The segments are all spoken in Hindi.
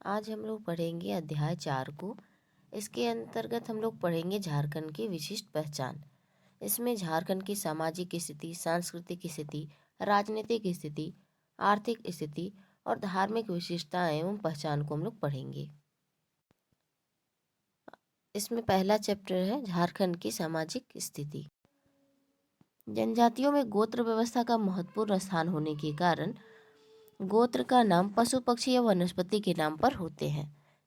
आज हम लोग पढ़ेंगे अध्याय 4 को। इसके अंतर्गत हम लोग पढ़ेंगे झारखंड की विशिष्ट पहचान। इसमें झारखंड की सामाजिक स्थिति, सांस्कृतिक स्थिति, राजनीतिक स्थिति, आर्थिक स्थिति और धार्मिक विशेषताएं एवं पहचान को हम लोग पढ़ेंगे। इसमें पहला चैप्टर है झारखंड की सामाजिक स्थिति। जनजातियों में गोत्र व्यवस्था का महत्वपूर्ण स्थान होने के कारण गोत्र का नाम पशु पक्षी या वनस्पति के नाम पर होते हैं।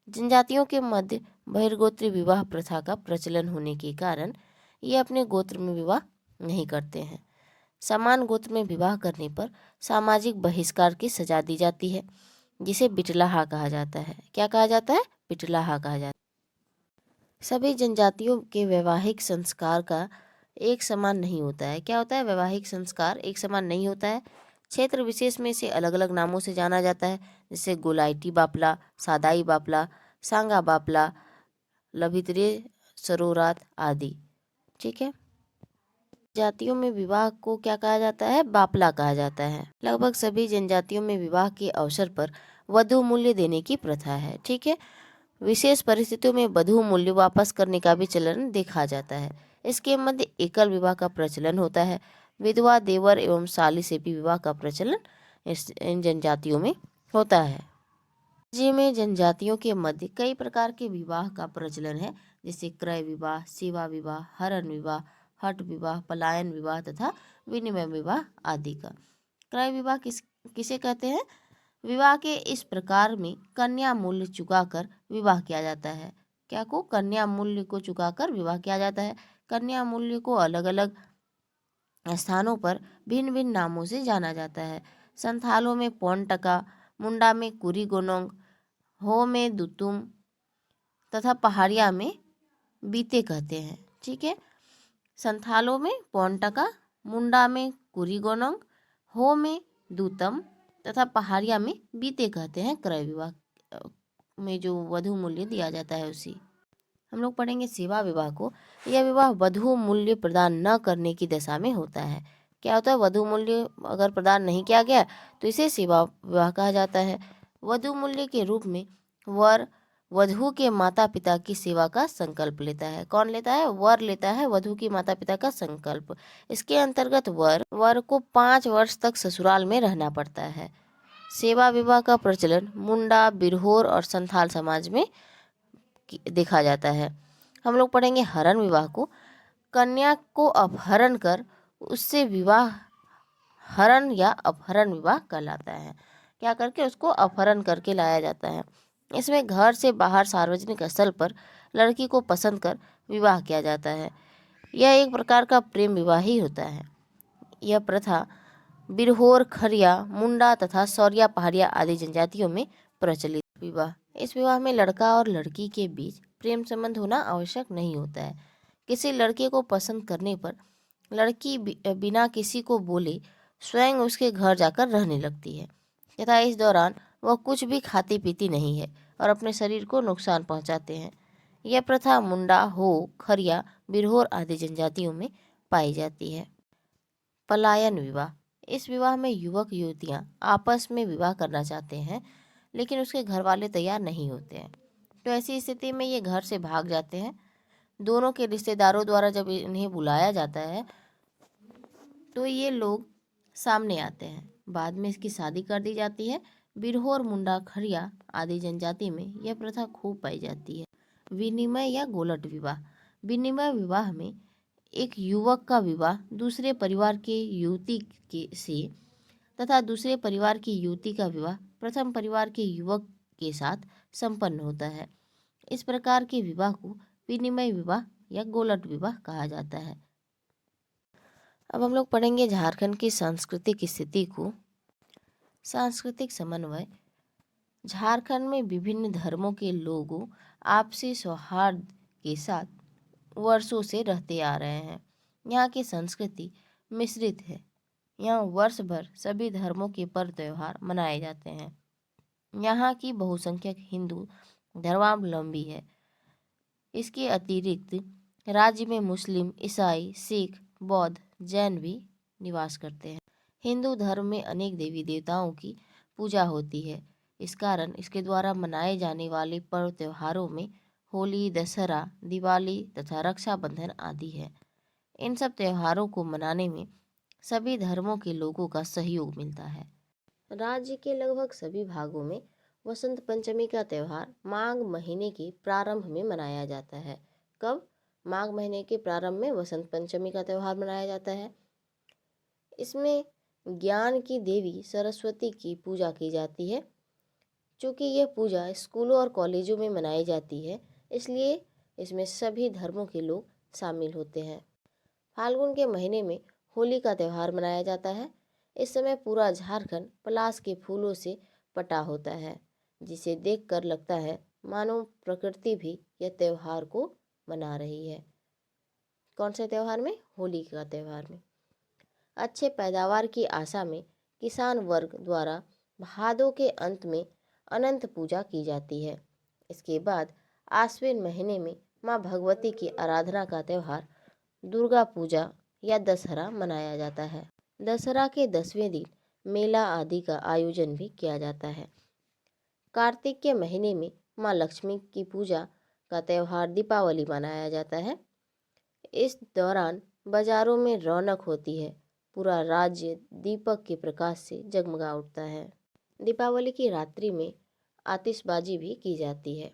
जनजातियों के मध्य बहिर्गोत्रीय विवाह प्रथा का प्रचलन होने के कारण ये अपने गोत्र में विवाह नहीं करते हैं। समान गोत्र में विवाह करने पर सामाजिक बहिष्कार की सजा दी जाती है, जिसे बिटलाहा कहा जाता है। क्या कहा जाता है? बिटलाहा कहा जाता है। सभी जनजातियों के वैवाहिक संस्कार का एक समान नहीं होता है। क्या होता है? वैवाहिक संस्कार एक समान नहीं होता है। क्षेत्र विशेष में इसे अलग अलग नामों से जाना जाता है, जैसे गोलाइटी बापला, सादाई बापला, सांगा बापला, लभित्रे सरोरात आदि। ठीक है। जातियों में विवाह को क्या कहा जाता है? बापला कहा जाता है। लगभग सभी जनजातियों में विवाह के अवसर पर वधू मूल्य देने की प्रथा है। ठीक है। विशेष परिस्थितियों में वधू मूल्य वापस करने का भी चलन देखा जाता है। इसके मध्य एकल विवाह का प्रचलन होता है। विधवा, देवर एवं साली से भी विवाह का प्रचलन इन जनजातियों में होता है। राज्य में जनजातियों के मध्य कई प्रकार के विवाह का प्रचलन है, जैसे क्रय विवाह, सेवा विवाह, हरण विवाह, हठ विवाह, पलायन विवाह तथा विनिमय विवाह आदि का। क्रय विवाह किसे कहते हैं? विवाह के इस प्रकार में कन्या मूल्य चुकाकर विवाह किया जाता है। क्या को? कन्या मूल्य को चुकाकर विवाह किया जाता है। कन्या मूल्य को अलग अलग स्थानों पर भिन्न भिन्न नामों से जाना जाता है। संथालों में पौन टका, मुंडा में कुरी गोनोंग, हो में दुतुम तथा पहाड़िया में बीते कहते हैं। ठीक है। संथालों में पौन टका, मुंडा में कुरी गोनोंग, हो में दूतम तथा पहाड़िया में बीते कहते हैं। क्रय विवाह में जो वधू मूल्य दिया जाता है उसी। हम लोग पढ़ेंगे सेवा विवाह को। यह विवाह वधू मूल्य प्रदान न करने की दशा में होता है। क्या होता है? वधू मूल्य अगर प्रदान नहीं किया गया तो इसे सेवा विवाह कहा जाता है। वधू मूल्य के रूप में वर वधू के माता पिता की सेवा का संकल्प लेता है। कौन लेता है? वर लेता है वधू की माता पिता का संकल्प। इसके अंतर्गत वर को 5 वर्ष तक ससुराल में रहना पड़ता है। सेवा विवाह का प्रचलन मुंडा, बिरहोर और संथाल समाज में देखा जाता है। हम लोग पढ़ेंगे हरण विवाह को। कन्या को अपहरण कर उससे विवाह हरण या अपहरण विवाह कहलाता है। क्या करके? उसको अपहरण करके लाया जाता है। इसमें घर से बाहर सार्वजनिक स्थल पर लड़की को पसंद कर विवाह किया जाता है। यह एक प्रकार का प्रेम विवाह ही होता है। यह प्रथा बिरहोर, खरिया, मुंडा तथा सौरिया पहाड़िया आदि जनजातियों में प्रचलित विवाह। इस विवाह में लड़का और लड़की के बीच प्रेम संबंध होना आवश्यक नहीं होता है। किसी लड़के को पसंद करने पर लड़की बिना किसी को बोले स्वयं उसके घर जाकर रहने लगती है तथा इस दौरान वह कुछ भी खाती पीती नहीं है और अपने शरीर को नुकसान पहुंचाते हैं। यह प्रथा मुंडा, हो, खरिया, बिरहोर आदि जनजातियों में पाई जाती है। पलायन विवाह। इस विवाह में युवक युवतियां आपस में विवाह करना चाहते हैं, लेकिन उसके घर वाले तैयार नहीं होते हैं, तो ऐसी स्थिति में ये घर से भाग जाते हैं। दोनों के रिश्तेदारों द्वारा जब इन्हें बुलाया जाता है तो ये लोग सामने आते हैं। बाद में इसकी शादी कर दी जाती है। बिरहोर, मुंडा, खरिया आदि जनजाति में यह प्रथा खूब पाई जाती है। विनिमय या गोलट विवाह। विनिमय विवाह में एक युवक का विवाह दूसरे परिवार के युवती के से तथा दूसरे परिवार की युवती का विवाह प्रथम परिवार के युवक के साथ संपन्न होता है। इस प्रकार के विवाह को विनिमय विवाह या गोलट विवाह कहा जाता है। अब हम लोग पढ़ेंगे झारखंड की सांस्कृतिक स्थिति को। सांस्कृतिक समन्वय। झारखंड में विभिन्न धर्मों के लोगों आपसी सौहार्द के साथ वर्षों से रहते आ रहे हैं। यहाँ की संस्कृति मिश्रित है। यहाँ वर्ष भर सभी धर्मों के पर्व त्योहार मनाए जाते हैं। यहाँ की बहुसंख्यक हिंदू धर्मावलंबी है। इसके अतिरिक्त राज्य में मुस्लिम, ईसाई, सिख, बौद्ध, जैन भी निवास करते हैं। हिंदू धर्म में अनेक देवी देवताओं की पूजा होती है। इस कारण इसके द्वारा मनाए जाने वाले पर्व त्योहारों में होली, दशहरा, दिवाली तथा रक्षाबंधन आदि है। इन सब त्योहारों को मनाने में सभी धर्मों के लोगों का सहयोग मिलता है। राज्य के लगभग सभी भागों में वसंत पंचमी का त्यौहार माघ महीने के प्रारंभ में मनाया जाता है। कब? माघ महीने के प्रारंभ में वसंत पंचमी का त्यौहार मनाया जाता है। इसमें ज्ञान की देवी सरस्वती की पूजा की जाती है। चूँकि यह पूजा स्कूलों और कॉलेजों में मनाई जाती है, इसलिए इसमें सभी धर्मों के लोग शामिल होते हैं। फाल्गुन के महीने में होली का त्यौहार मनाया जाता है। इस समय पूरा झारखंड पलाश के फूलों से पटा होता है, जिसे देखकर लगता है मानो प्रकृति भी यह त्यौहार को मना रही है। कौन से त्यौहार में? होली का त्यौहार में। अच्छे पैदावार की आशा में किसान वर्ग द्वारा भादों के अंत में अनंत पूजा की जाती है। इसके बाद आश्विन महीने में माँ भगवती की आराधना का त्यौहार दुर्गा पूजा या दशहरा मनाया जाता है। दशहरा के 10वें दिन मेला आदि का आयोजन भी किया जाता है। कार्तिक के महीने में माँ लक्ष्मी की पूजा का त्यौहार दीपावली मनाया जाता है। इस दौरान बाजारों में रौनक होती है। पूरा राज्य दीपक के प्रकाश से जगमगा उठता है। दीपावली की रात्रि में आतिशबाजी भी की जाती है।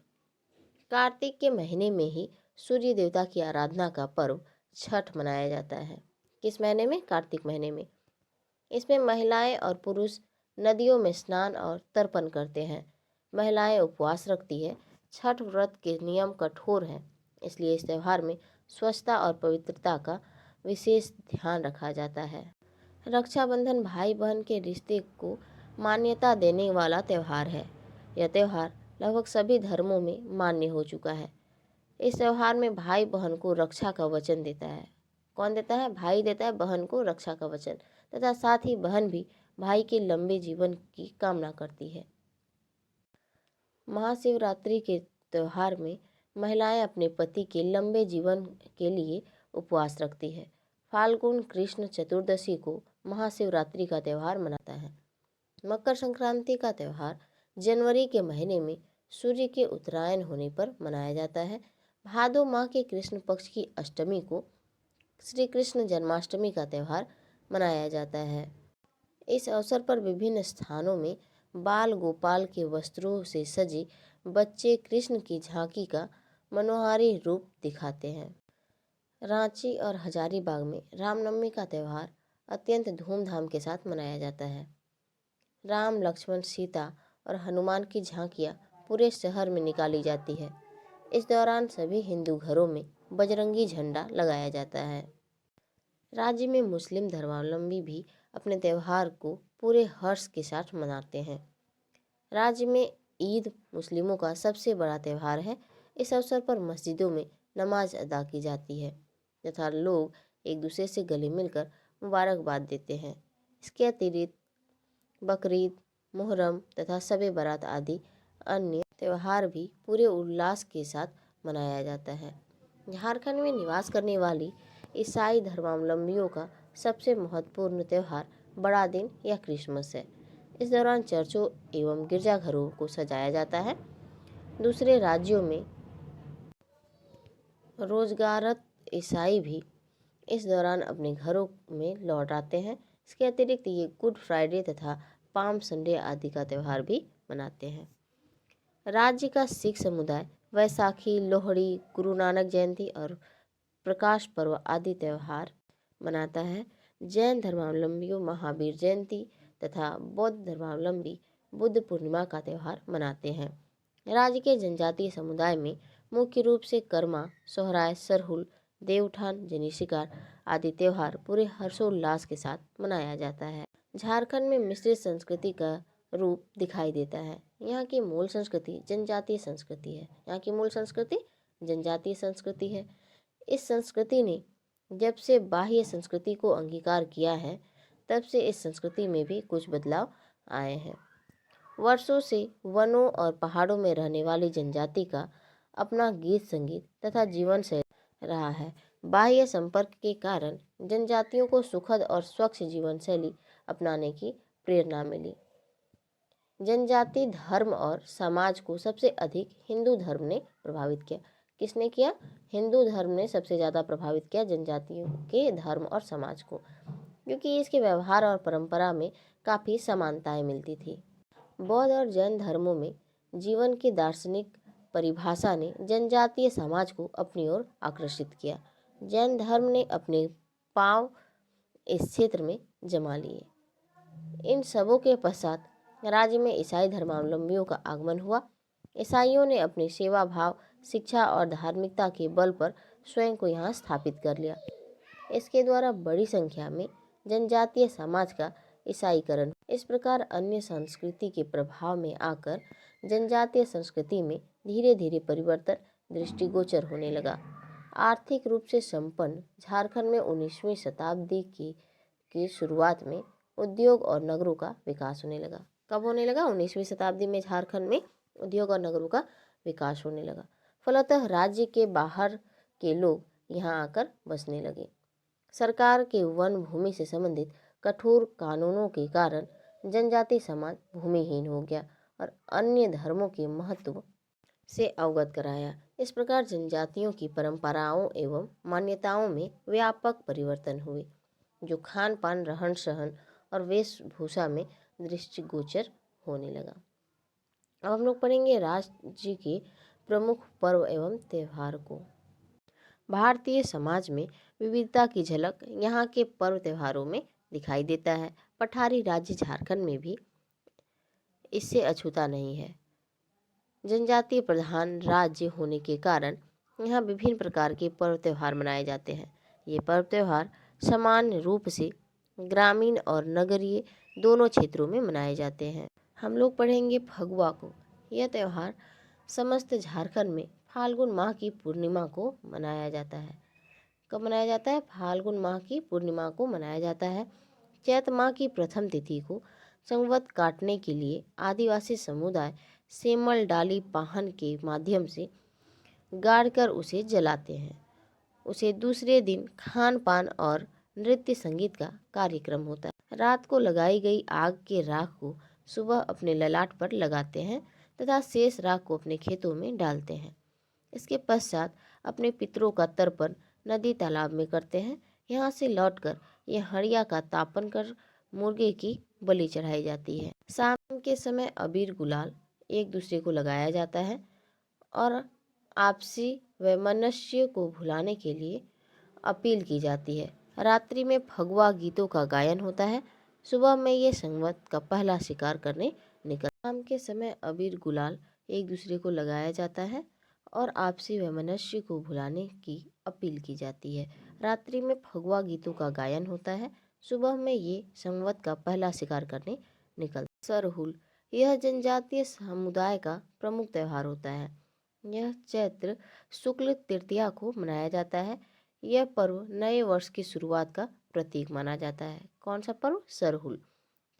कार्तिक के महीने में ही सूर्य देवता की आराधना का पर्व छठ मनाया जाता है। किस महीने में? कार्तिक महीने में। इसमें महिलाएं और पुरुष नदियों में स्नान और तर्पण करते हैं। महिलाएं उपवास रखती है। छठ व्रत के नियम कठोर हैं, इसलिए इस त्यौहार में स्वच्छता और पवित्रता का विशेष ध्यान रखा जाता है। रक्षाबंधन भाई बहन के रिश्ते को मान्यता देने वाला त्यौहार है। यह त्यौहार लगभग सभी धर्मों में मान्य हो चुका है। इस त्यौहार में भाई बहन को रक्षा का वचन देता है। कौन देता है? भाई देता है बहन को रक्षा का वचन, तथा साथ ही बहन भी भाई के लंबे जीवन की कामना करती है। महाशिवरात्रि के त्यौहार में महिलाएं अपने पति के लंबे जीवन के लिए उपवास रखती है। फाल्गुन कृष्ण चतुर्दशी को महाशिवरात्रि का त्यौहार मनाता है। मकर संक्रांति का त्यौहार जनवरी के महीने में सूर्य के उत्तरायण होने पर मनाया जाता है। भादो माह के कृष्ण पक्ष की अष्टमी को श्री कृष्ण जन्माष्टमी का त्यौहार मनाया जाता है। इस अवसर पर विभिन्न स्थानों में बाल गोपाल के वस्त्रों से सजे बच्चे कृष्ण की झांकी का मनोहारी रूप दिखाते हैं। रांची और हजारीबाग में रामनवमी का त्यौहार अत्यंत धूमधाम के साथ मनाया जाता है। राम, लक्ष्मण, सीता और हनुमान की झांकियाँ पूरे शहर में निकाली जाती है। इस दौरान सभी हिंदू घरों में बजरंगी झंडा लगाया जाता है। राज्य में मुस्लिम धर्मावलंबी भी अपने त्यौहार को पूरे हर्ष के साथ मनाते हैं। राज्य में ईद मुस्लिमों का सबसे बड़ा त्यौहार है। इस अवसर पर मस्जिदों में नमाज अदा की जाती है तथा लोग एक दूसरे से गले मिलकर मुबारकबाद देते हैं। इसके अतिरिक्त बकरीद, मुहर्रम तथा शब बारात आदि अन्य त्यौहार भी पूरे उल्लास के साथ मनाया जाता है। झारखंड में निवास करने वाली ईसाई धर्मावलंबियों का सबसे महत्वपूर्ण त्यौहार बड़ा दिन या क्रिसमस है। इस दौरान चर्चों एवं गिरजाघरों को सजाया जाता है। दूसरे राज्यों में रोजगाररत ईसाई भी इस दौरान अपने घरों में लौट आते हैं। इसके अतिरिक्त ये गुड फ्राइडे तथा पाम संडे आदि का त्यौहार भी मनाते हैं। राज्य का सिख समुदाय वैसाखी, लोहड़ी, गुरु नानक जयंती और प्रकाश पर्व आदि त्यौहार मनाता है। जैन धर्मावलंबियों महावीर जयंती तथा बौद्ध धर्मावलंबी बुद्ध पूर्णिमा का त्यौहार मनाते हैं। राज्य के जनजातीय समुदाय में मुख्य रूप से कर्मा, सोहराय, सरहुल, देवउठान, जनी शिकार आदि त्यौहार पूरे हर्षोल्लास के साथ मनाया जाता है। झारखंड में मिश्रित संस्कृति का रूप दिखाई देता है। यहाँ की मूल संस्कृति जनजातीय संस्कृति है। यहाँ की मूल संस्कृति जनजातीय संस्कृति है। इस संस्कृति ने जब से बाह्य संस्कृति को अंगीकार किया है, तब से इस संस्कृति में भी कुछ बदलाव आए हैं। वर्षों से वनों और पहाड़ों में रहने वाली जनजाति का अपना गीत संगीत तथा जीवन शैली रहा है। बाह्य संपर्क के कारण जनजातियों को सुखद और स्वच्छ जीवन शैली अपनाने की प्रेरणा मिली। जनजाति धर्म और समाज को सबसे अधिक हिंदू धर्म ने प्रभावित किया। किसने किया? हिंदू धर्म ने सबसे ज़्यादा प्रभावित किया जनजातियों के धर्म और समाज को, क्योंकि इसके व्यवहार और परंपरा में काफ़ी समानताएं मिलती थी। बौद्ध और जैन धर्मों में जीवन की दार्शनिक परिभाषा ने जनजातीय समाज को अपनी ओर आकर्षित किया। जैन धर्म ने अपने पांव इस क्षेत्र में जमा लिए। इन सबों के पश्चात राज्य में ईसाई धर्मावलंबियों का आगमन हुआ। ईसाइयों ने अपने सेवा भाव, शिक्षा और धार्मिकता के बल पर स्वयं को यहाँ स्थापित कर लिया। इसके द्वारा बड़ी संख्या में जनजातीय समाज का ईसाईकरण। इस प्रकार अन्य संस्कृति के प्रभाव में आकर जनजातीय संस्कृति में धीरे धीरे परिवर्तन दृष्टिगोचर होने लगा। आर्थिक रूप से संपन्न झारखंड में 19वीं शताब्दी की शुरुआत में उद्योग और नगरों का विकास होने लगा। कब होने लगा? 19वीं शताब्दी में झारखंड में उद्योग और नगरों का विकास होने लगा। फलतः राज्य के बाहर के लोग यहाँ आकर बसने लगे। सरकार के वन भूमि से संबंधित कठोर कानूनों के कारण जनजाति समाज भूमिहीन हो गया और अन्य धर्मों के महत्व से अवगत कराया। इस प्रकार जनजातियों की परंपराओं एवं मान्यताओं में व्यापक परिवर्तन हुए, जो खान पान, रहन सहन और वेशभूषा में दृष्टिगोचर होने लगा। अब हम लोग पढ़ेंगे राज्य के प्रमुख पर्व एवं त्यौहार को। भारतीय समाज में विविधता की झलक यहाँ के पर्व त्योहारों में दिखाई देता है। पठारी राज्य झारखंड में भी इससे अछूता नहीं है। जनजातीय प्रधान राज्य होने के कारण यहाँ विभिन्न प्रकार के पर्व त्योहार मनाए जाते हैं। ये पर्व त्योहार समान रूप से ग्रामीण और नगरीय दोनों क्षेत्रों में मनाए जाते हैं। हम लोग पढ़ेंगे फगुआ को। यह त्यौहार समस्त झारखंड में फाल्गुन माह की पूर्णिमा को मनाया जाता है। कब मनाया जाता है? फाल्गुन माह की पूर्णिमा को मनाया जाता है। चैत माह की प्रथम तिथि को संवत काटने के लिए आदिवासी समुदाय सेमल डाली पाहन के माध्यम से गाड़कर उसे जलाते हैं। उसे दूसरे दिन खान पान और नृत्य संगीत का कार्यक्रम होता है। रात को लगाई गई आग के राख को सुबह अपने ललाट पर लगाते हैं तथा शेष राख को अपने खेतों में डालते हैं। इसके पश्चात अपने पितरों का तर्पण नदी तालाब में करते हैं। यहाँ से लौटकर ये हड़िया का तापन कर मुर्गे की बलि चढ़ाई जाती है। शाम के समय अबीर गुलाल एक दूसरे को लगाया जाता है और आपसी वैमनस्य को भुलाने के लिए अपील की जाती है। रात्रि में फगुआ गीतों का गायन होता है। सुबह में ये संवत का पहला शिकार करने निकल। शाम के समय अबीर गुलाल एक दूसरे को लगाया जाता है और आपसी वैमनस्य को भुलाने की अपील की जाती है। रात्रि में फगुआ गीतों का गायन होता है। सुबह में ये संवत का पहला शिकार करने निकल। सरहुल यह जनजातीय समुदाय का प्रमुख त्यौहार होता है। यह चैत्र शुक्ल तृतीया को मनाया जाता है। यह पर्व नए वर्ष की शुरुआत का प्रतीक माना जाता है। कौन सा पर्व? सरहुल।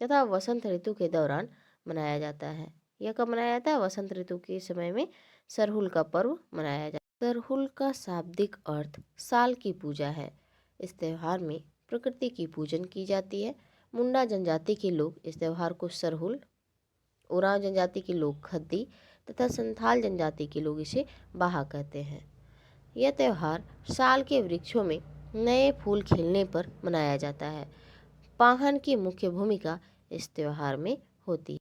तथा वसंत ऋतु के दौरान मनाया जाता है। यह कब मनाया जाता है? वसंत ऋतु के समय में सरहुल का पर्व मनाया जाता है। सरहुल का शाब्दिक अर्थ साल की पूजा है। इस त्यौहार में प्रकृति की पूजन की जाती है। मुंडा जनजाति के लोग इस त्यौहार को सरहुल, उरांव जनजाति के लोग खद्दी तथा संथाल जनजाति के लोग इसे बाहा कहते हैं। यह त्यौहार साल के वृक्षों में नए फूल खिलने पर मनाया जाता है। पाहन की मुख्य भूमिका इस त्यौहार में होती है।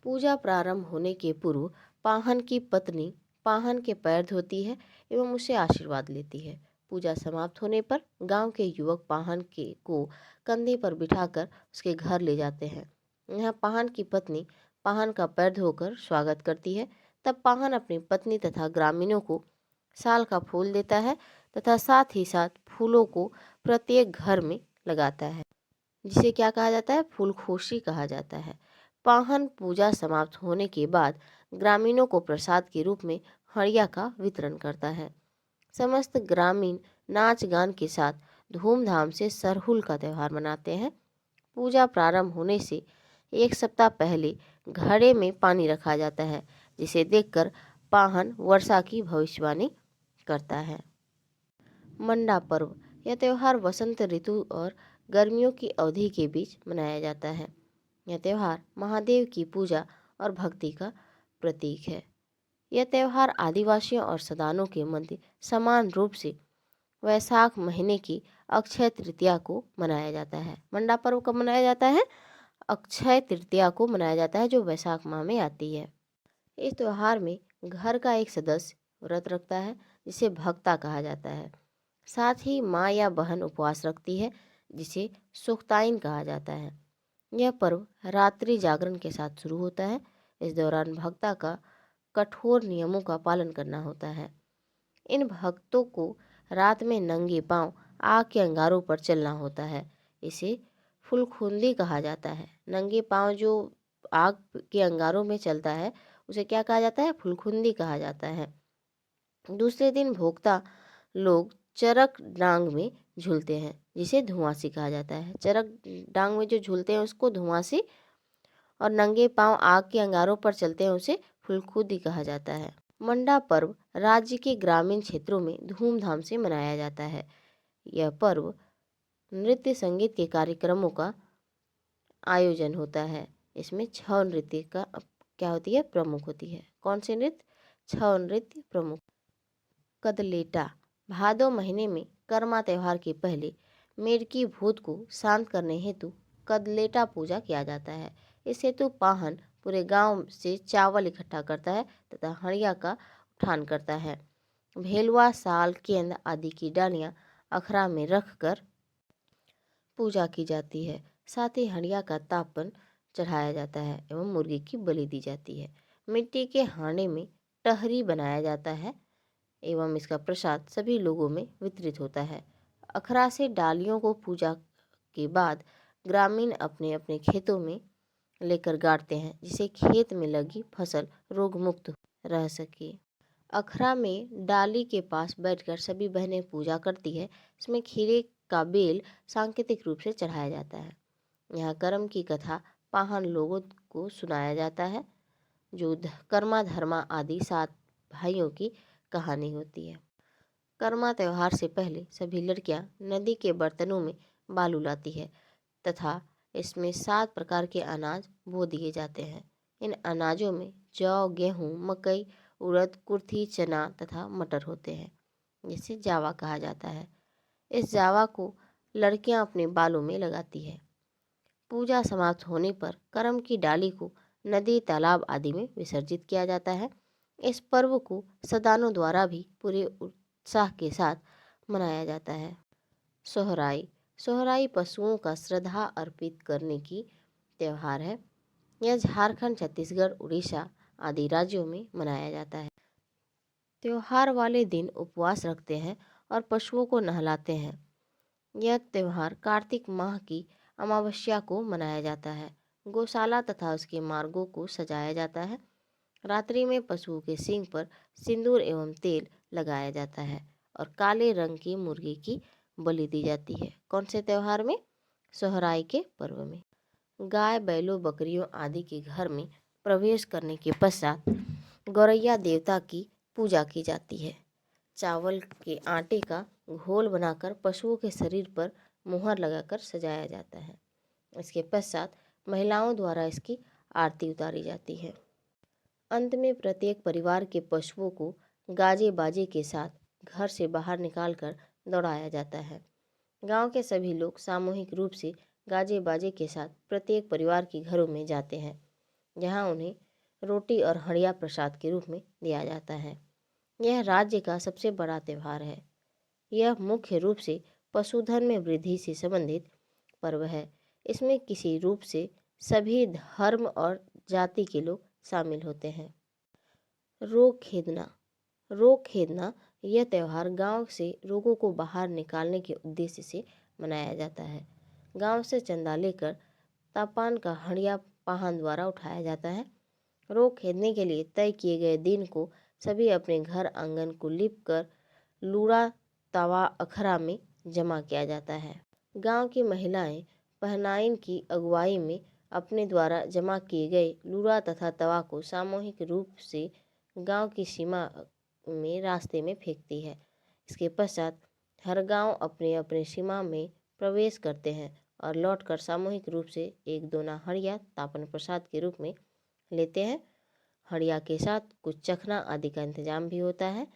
पूजा प्रारंभ होने के पूर्व पाहन की पत्नी पाहन के पैर धोती है एवं उसे आशीर्वाद लेती है। पूजा समाप्त होने पर गांव के युवक पाहन को कंधे पर बिठाकर उसके घर ले जाते हैं। यहाँ पाहन की पत्नी पाहन का पैर धोकर स्वागत करती है। तब पाहन अपनी पत्नी तथा ग्रामीणों को साल का फूल देता है तथा साथ ही साथ फूलों को प्रत्येक घर में लगाता है, जिसे क्या कहा जाता है? फूलखोशी कहा जाता है। पाहन पूजा समाप्त होने के बाद ग्रामीणों को प्रसाद के रूप में हड़िया का वितरण करता है। समस्त ग्रामीण नाच गान के साथ धूमधाम से सरहुल का त्यौहार मनाते हैं। पूजा प्रारंभ होने से एक सप्ताह पहले घड़े में पानी रखा जाता है, जिसे देखकर पाहन वर्षा की भविष्यवाणी करता है। मंडा पर्व यह त्यौहार वसंत ऋतु और गर्मियों की अवधि के बीच मनाया जाता है। यह त्यौहार महादेव की पूजा और भक्ति का प्रतीक है। यह त्यौहार आदिवासियों और सदानों के मध्य समान रूप से वैशाख महीने की अक्षय तृतीया को मनाया जाता है। मंडा पर्व कब मनाया जाता है? अक्षय तृतीया को मनाया जाता है, जो वैशाख माह में आती है। इस त्योहार में घर का एक सदस्य व्रत रखता है, जिसे भक्ता कहा जाता है। साथ ही माँ या बहन उपवास रखती है, जिसे सुक्ताइन कहा जाता है। यह पर्व रात्रि जागरण के साथ शुरू होता है। इस दौरान भक्ता का कठोर नियमों का पालन करना होता है। इन भक्तों को रात में नंगे पांव आग के अंगारों पर चलना होता है। इसे फुलखुंदी कहा जाता है। नंगे पांव जो आग के अंगारों में चलता है, उसे क्या कहा जाता है? फुलखुंदी कहा जाता है। दूसरे दिन भोक्ता लोग चरक डांग में झूलते हैं, जिसे धुआंसी कहा जाता है। चरक डांग में जो झूलते हैं उसको धुआंसी, और नंगे पांव आग के अंगारों पर चलते हैं उसे फुलखुदी कहा जाता है। मंडा पर्व राज्य के ग्रामीण क्षेत्रों में धूमधाम से मनाया जाता है। यह पर्व नृत्य संगीत के कार्यक्रमों का आयोजन होता है। इसमें छौ नृत्य का क्या होती है? प्रमुख होती है। कौन से नृत्य? छौ नृत्य प्रमुख। कदलेटा भादो महीने में कर्मा त्योहार के पहले मेढकी भूत को शांत करने हेतु कदलेटा पूजा किया जाता है। इस हेतु पाहन पूरे गांव से चावल इकट्ठा करता है तथा हड़िया का उठान करता है। भेलुआ, साल, केंद आदि की डालियां अखरा में रखकर पूजा की जाती है। साथ ही हड़िया का तापन चढ़ाया जाता है एवं मुर्गी की बलि दी जाती है। मिट्टी के हांडे में टहरी बनाया जाता है एवं इसका प्रसाद सभी लोगों में वितरित होता है। अखरा से डालियों को पूजा के बाद ग्रामीण अपने अपने खेतों में लेकर गाड़ते हैं, जिससे खेत में लगी फसल रोग मुक्त रह सके। अखरा में डाली के पास बैठकर सभी बहनें पूजा करती है। इसमें खीरे का बेल सांकेतिक रूप से चढ़ाया जाता है। यहाँ कर्म की कथा पाहन लोगों को सुनाया जाता है, जो कर्मा धर्मा आदि 7 भाइयों की कहानी होती है। कर्मा त्योहार से पहले सभी लड़कियां नदी के बर्तनों में बालू लाती है तथा इसमें 7 प्रकार के अनाज बो दिए जाते हैं। इन अनाजों में जौ, गेहूँ, मकई, उड़द, कुर्थी, चना तथा मटर होते हैं, जिसे जावा कहा जाता है। इस जावा को लड़कियां अपने बालों में लगाती है। पूजा समाप्त होने पर कर्म की डाली को नदी, तालाब आदि में विसर्जित किया जाता है। इस पर्व को सदानों द्वारा भी पूरे उत्साह के साथ मनाया जाता है। सोहराई सोहराई पशुओं का श्रद्धा अर्पित करने की त्यौहार है। यह झारखंड, छत्तीसगढ़, उड़ीसा आदि राज्यों में मनाया जाता है। त्योहार वाले दिन उपवास रखते हैं और पशुओं को नहलाते हैं। यह त्यौहार कार्तिक माह की अमावस्या को मनाया जाता है। गौशाला तथा उसके मार्गों को सजाया जाता है। रात्रि में पशुओं के सींग पर सिंदूर एवं तेल लगाया जाता है और काले रंग की मुर्गी की बलि दी जाती है। कौन से त्यौहार में? सोहराई के पर्व में। गाय, बैलों, बकरियों आदि के घर में प्रवेश करने के पश्चात गौरैया देवता की पूजा की जाती है। चावल के आटे का घोल बनाकर पशुओं के शरीर पर मुहर लगाकर सजाया जाता है। इसके पश्चात महिलाओं द्वारा इसकी आरती उतारी जाती है। अंत में प्रत्येक परिवार के पशुओं को गाजे बाजे के साथ घर से बाहर निकालकर दौड़ाया जाता है। गांव के सभी लोग सामूहिक रूप से गाजे बाजे के साथ प्रत्येक परिवार के घरों में जाते हैं, जहां उन्हें रोटी और हड़िया प्रसाद के रूप में दिया जाता है। यह राज्य का सबसे बड़ा त्यौहार है। यह मुख्य रूप से पशुधन में वृद्धि से संबंधित पर्व है। इसमें किसी रूप से सभी धर्म और जाति के लोग शामिल होते हैं। रोग खेदना यह त्यौहार गांव से रोगों को बाहर निकालने के उद्देश्य से मनाया जाता है। गांव से चंदा लेकर तापान का हड़िया पाहन द्वारा उठाया जाता है। रोग खेदने के लिए तय किए गए दिन को सभी अपने घर आंगन को लीप कर लूड़ा तवा अखरा में जमा किया जाता है। गांव की महिलाएं पहनाइन की अगुवाई में अपने द्वारा जमा किए गए लूड़ा तथा तवा को सामूहिक रूप से गांव की सीमा में रास्ते में फेंकती है। इसके पश्चात हर गांव अपने अपने सीमा में प्रवेश करते हैं और लौटकर सामूहिक रूप से एक दोना हड़िया तापन प्रसाद के रूप में लेते हैं। हड़िया के साथ कुछ चखना आदि का इंतजाम भी होता है।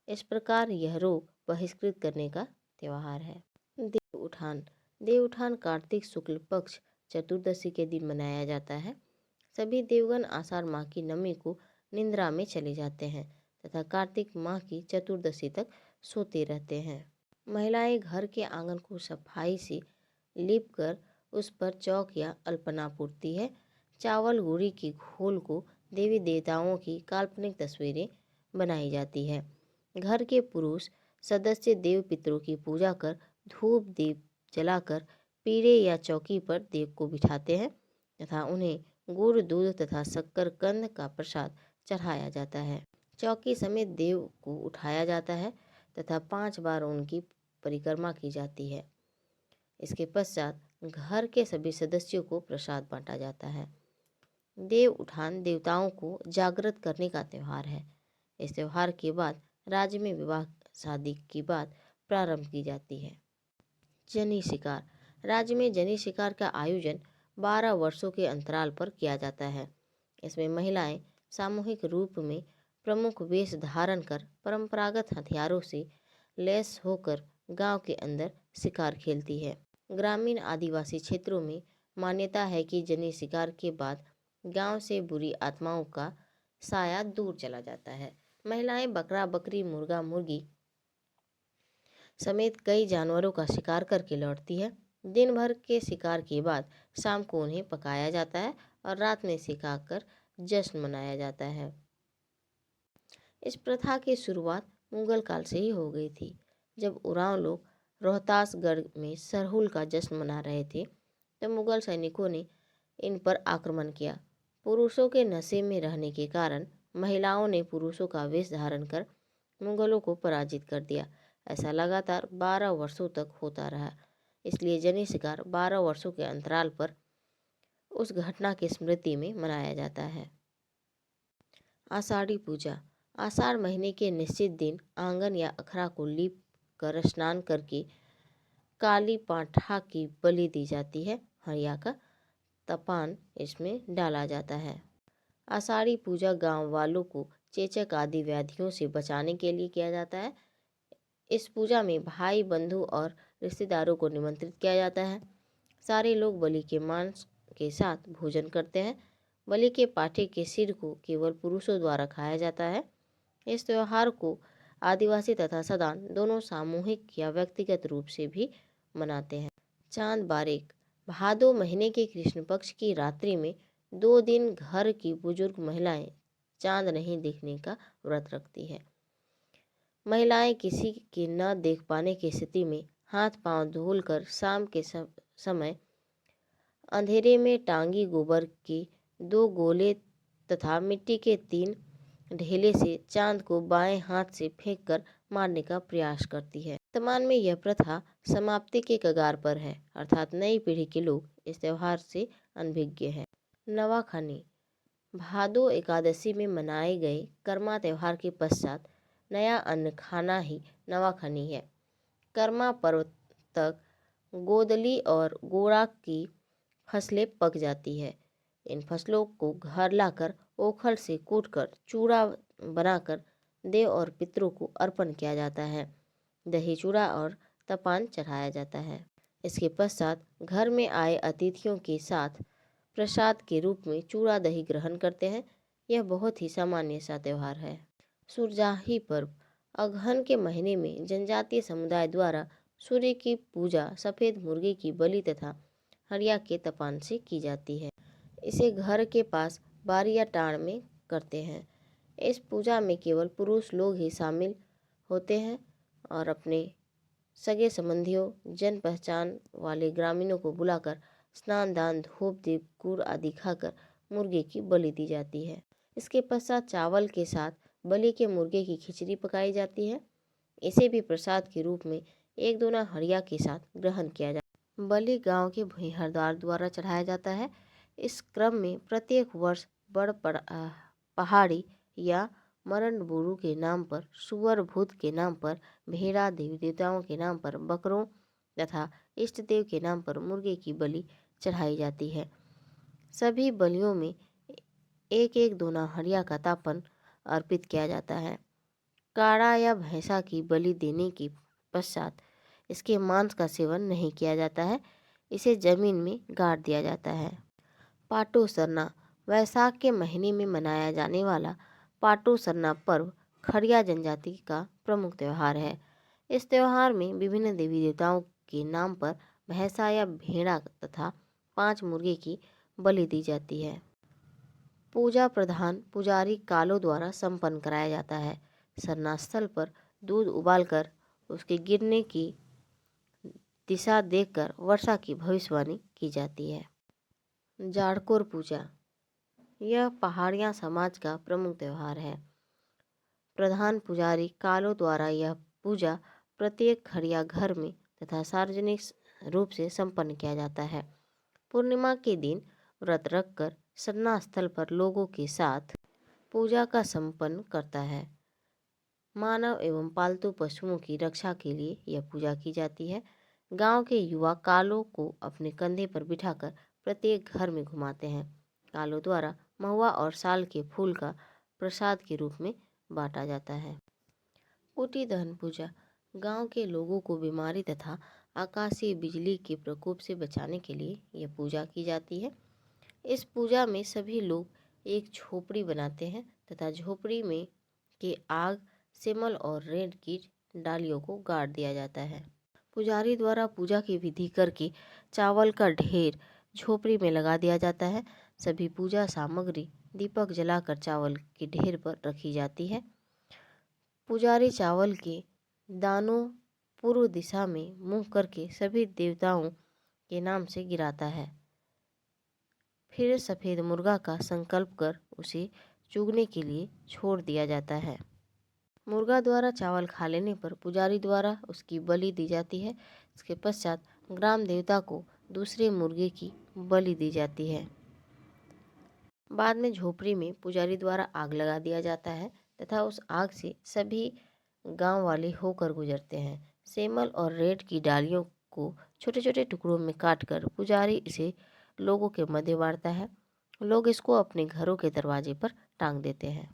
इस प्रकार यह रोग बहिष्कृत करने का त्योहार है। देव उठान। देव उठान कार्तिक शुक्ल पक्ष चतुर्दशी के दिन मनाया जाता है। सभी देवगण आषाढ़ माह की नवमी को निद्रा में चले जाते हैं तथा कार्तिक माह की चतुर्दशी तक सोते रहते हैं। महिलाएं घर के आंगन को सफाई से लीप कर उस पर चौक या अल्पना पूरती है। चावल गुड़ी की घोल को देवी देवताओं की काल्पनिक तस्वीरें बनाई जाती है। घर के पुरुष सदस्य देव पितरों की पूजा कर धूप दीप जलाकर पीढ़े या चौकी पर देव को बिठाते हैं तथा उन्हें गुड़ दूध तथा शक्कर कंद का प्रसाद चढ़ाया जाता है। चौकी समेत देव को उठाया जाता है तथा 5 बार उनकी परिक्रमा की जाती है। इसके पश्चात घर के सभी सदस्यों को प्रसाद बांटा जाता है। देव उठान देवताओं को जागृत करने का त्यौहार है। इस त्यौहार के बाद राज्य में विवाह शादी की बात प्रारंभ की जाती है। जनी शिकार। राज्य में जनी शिकार का आयोजन 12 वर्षों के अंतराल पर किया जाता है। इसमें महिलाएं सामूहिक रूप में प्रमुख वेश धारण कर परंपरागत हथियारों से लैस होकर गांव के अंदर शिकार खेलती है। ग्रामीण आदिवासी क्षेत्रों में मान्यता है कि जनी शिकार के बाद गांव से बुरी आत्माओं का साया दूर चला जाता है। महिलाएं बकरा बकरी मुर्गा मुर्गी समेत कई जानवरों का शिकार करके लौटती है। दिन भर के शिकार के बाद शाम को उन्हें पकाया जाता है और रात में सिखाकर जश्न मनाया जाता है। इस प्रथा की शुरुआत मुगल काल से ही हो गई थी। जब उरांव लोग रोहतासगढ़ में सरहुल का जश्न मना रहे थे तब मुगल सैनिकों ने इन पर आक्रमण किया। पुरुषों के नशे में रहने के कारण महिलाओं ने पुरुषों का वेश धारण कर मुगलों को पराजित कर दिया। ऐसा लगातार 12 वर्षों तक होता रहा। इसलिए जनी शिकार 12 वर्षों के अंतराल पर उस घटना की स्मृति में मनाया जाता है। आषाढ़ी पूजा। आषाढ़ महीने के निश्चित दिन आंगन या अखरा को लीप कर स्नान करके काली पांठा की बलि दी जाती है। हरिया का तपान इसमें डाला जाता है। आषाढ़ी पूजा गांव वालों को चेचक आदि व्याधियों से बचाने के लिए किया जाता है। इस पूजा में भाई बंधु और रिश्तेदारों को निमंत्रित किया जाता है। सारे लोग बलि के मांस के साथ भोजन करते हैं। बलि के पाठे के सिर को केवल पुरुषों द्वारा खाया जाता है। इस त्योहार को आदिवासी तथा सदान दोनों सामूहिक या व्यक्तिगत रूप से भी मनाते हैं। चांद बारेक। भादो महीने के कृष्ण पक्ष की रात्रि में 2 दिन घर की बुजुर्ग महिलाएं चांद नहीं देखने का व्रत रखती है। महिलाएं किसी के न देख पाने की स्थिति में हाथ पांव धुलकर शाम के समय अंधेरे में टांगी गोबर के 2 गोले तथा मिट्टी के 3 ढेले से चांद को बाएं हाथ से फेंककर मारने का प्रयास करती है। वर्तमान में यह प्रथा समाप्ति के कगार पर है, अर्थात नई पीढ़ी के लोग इस त्योहार से अनभिज्ञ हैं। नवाखानी। भादो एकादशी में मनाए गए कर्मा त्योहार के पश्चात नया अन्न खाना ही नवाखानी है। कर्मा पर्व तक गोदली और गोराक की फसलें पक जाती है। इन फसलों को घर लाकर ओखल से कूटकर चूड़ा बनाकर देव और पितरों को अर्पण किया जाता है। दही चूड़ा और तपान चढ़ाया जाता है। इसके पश्चात घर में आए अतिथियों के साथ प्रसाद के रूप में चूड़ा दही ग्रहण करते हैं। यह बहुत ही सामान्य सा त्यौहार है। सुरजाही पर्व। अगहन के महीने में जनजातीय समुदाय द्वारा सूर्य की पूजा सफ़ेद मुर्गे की बलि तथा हरिया के तपान से की जाती है। इसे घर के पास बारी या टाण में करते हैं। इस पूजा में केवल पुरुष लोग ही शामिल होते हैं और अपने सगे संबंधियों जन पहचान वाले ग्रामीणों को बुलाकर स्नान दान धूप दीप गुड़ आदि खाकर मुर्गे की बलि दी जाती है। इसके पश्चात चावल के साथ बलि के मुर्गे की खिचड़ी पकाई जाती है। इसे भी प्रसाद के रूप में 1 दूना हरिया के साथ ग्रहण किया जाता है। बलि गांव के भूइंहरदार द्वारा चढ़ाया जाता है। इस क्रम में प्रत्येक वर्ष बड़ पहाड़ी या मरणबुरु के नाम पर, सुअर भूत के नाम पर, भेड़ा देवी देवताओं के नाम पर बकरों तथा इष्ट देव के नाम पर मुर्गे की बलि चढ़ाई जाती है। सभी बलियों में एक एक दोना हड़िया का तापन अर्पित किया जाता है। काड़ा या भैंसा की बलि देने के पश्चात इसके मांस का सेवन नहीं किया जाता है, इसे जमीन में गाड़ दिया जाता है। पाटू सरना वैशाख के महीने में मनाया जाने वाला पाटू सरना पर्व खड़िया जनजाति का प्रमुख त्यौहार है। इस त्यौहार में विभिन्न देवी देवताओं के नाम पर भैंसा या भेड़ा तथा 5 मुर्गे की बलि दी जाती है। पूजा प्रधान पुजारी कालों द्वारा संपन्न कराया जाता है। सरना स्थल पर दूध उबालकर उसके गिरने की दिशा देखकर वर्षा की भविष्यवाणी की जाती है। जाड़कोर पूजा यह पहाड़िया समाज का प्रमुख त्यौहार है। प्रधान पुजारी कालों द्वारा यह पूजा प्रत्येक खड़िया घर में तथा सार्वजनिक रूप से संपन्न किया जाता है। पूर्णिमा के दिन व्रत रखकर सरना स्थल पर लोगों के साथ पूजा का संपन्न करता है। मानव एवं पालतू पशुओं की रक्षा के लिए यह पूजा की जाती है। गांव के युवा कालों को अपने कंधे पर बिठाकर प्रत्येक घर में घुमाते हैं। कालों द्वारा महुआ और साल के फूल का प्रसाद के रूप में बांटा जाता है। कुटी दहन पूजा गांव के लोगों को बीमारी तथा आकाशीय बिजली के प्रकोप से बचाने के लिए यह पूजा की जाती है। इस पूजा में सभी लोग एक झोपड़ी बनाते हैं तथा झोपड़ी में के आग, सेमल और रेत की डालियों को गाड़ दिया जाता है। पुजारी द्वारा पूजा की विधि करके चावल का ढेर झोपड़ी में लगा दिया जाता है। सभी पूजा सामग्री दीपक जलाकर चावल के ढेर पर रखी जाती है। पुजारी चावल के दानों पूर्व दिशा में मुंह करके सभी देवताओं के नाम से गिराता है। फिर सफ़ेद मुर्गा का संकल्प कर उसे चुगने के लिए छोड़ दिया जाता है। मुर्गा द्वारा चावल खा लेने पर पुजारी द्वारा उसकी बलि दी जाती है। इसके पश्चात ग्राम देवता को दूसरे मुर्गे की बलि दी जाती है। बाद में झोपड़ी में पुजारी द्वारा आग लगा दिया जाता है तथा उस आग से सभी गांव वाले होकर गुजरते हैं। सेमल और रेत की डालियों को छोटे छोटे टुकड़ों में काटकर पुजारी इसे लोगों के मध्य बांटता है। लोग इसको अपने घरों के दरवाजे पर टांग देते हैं।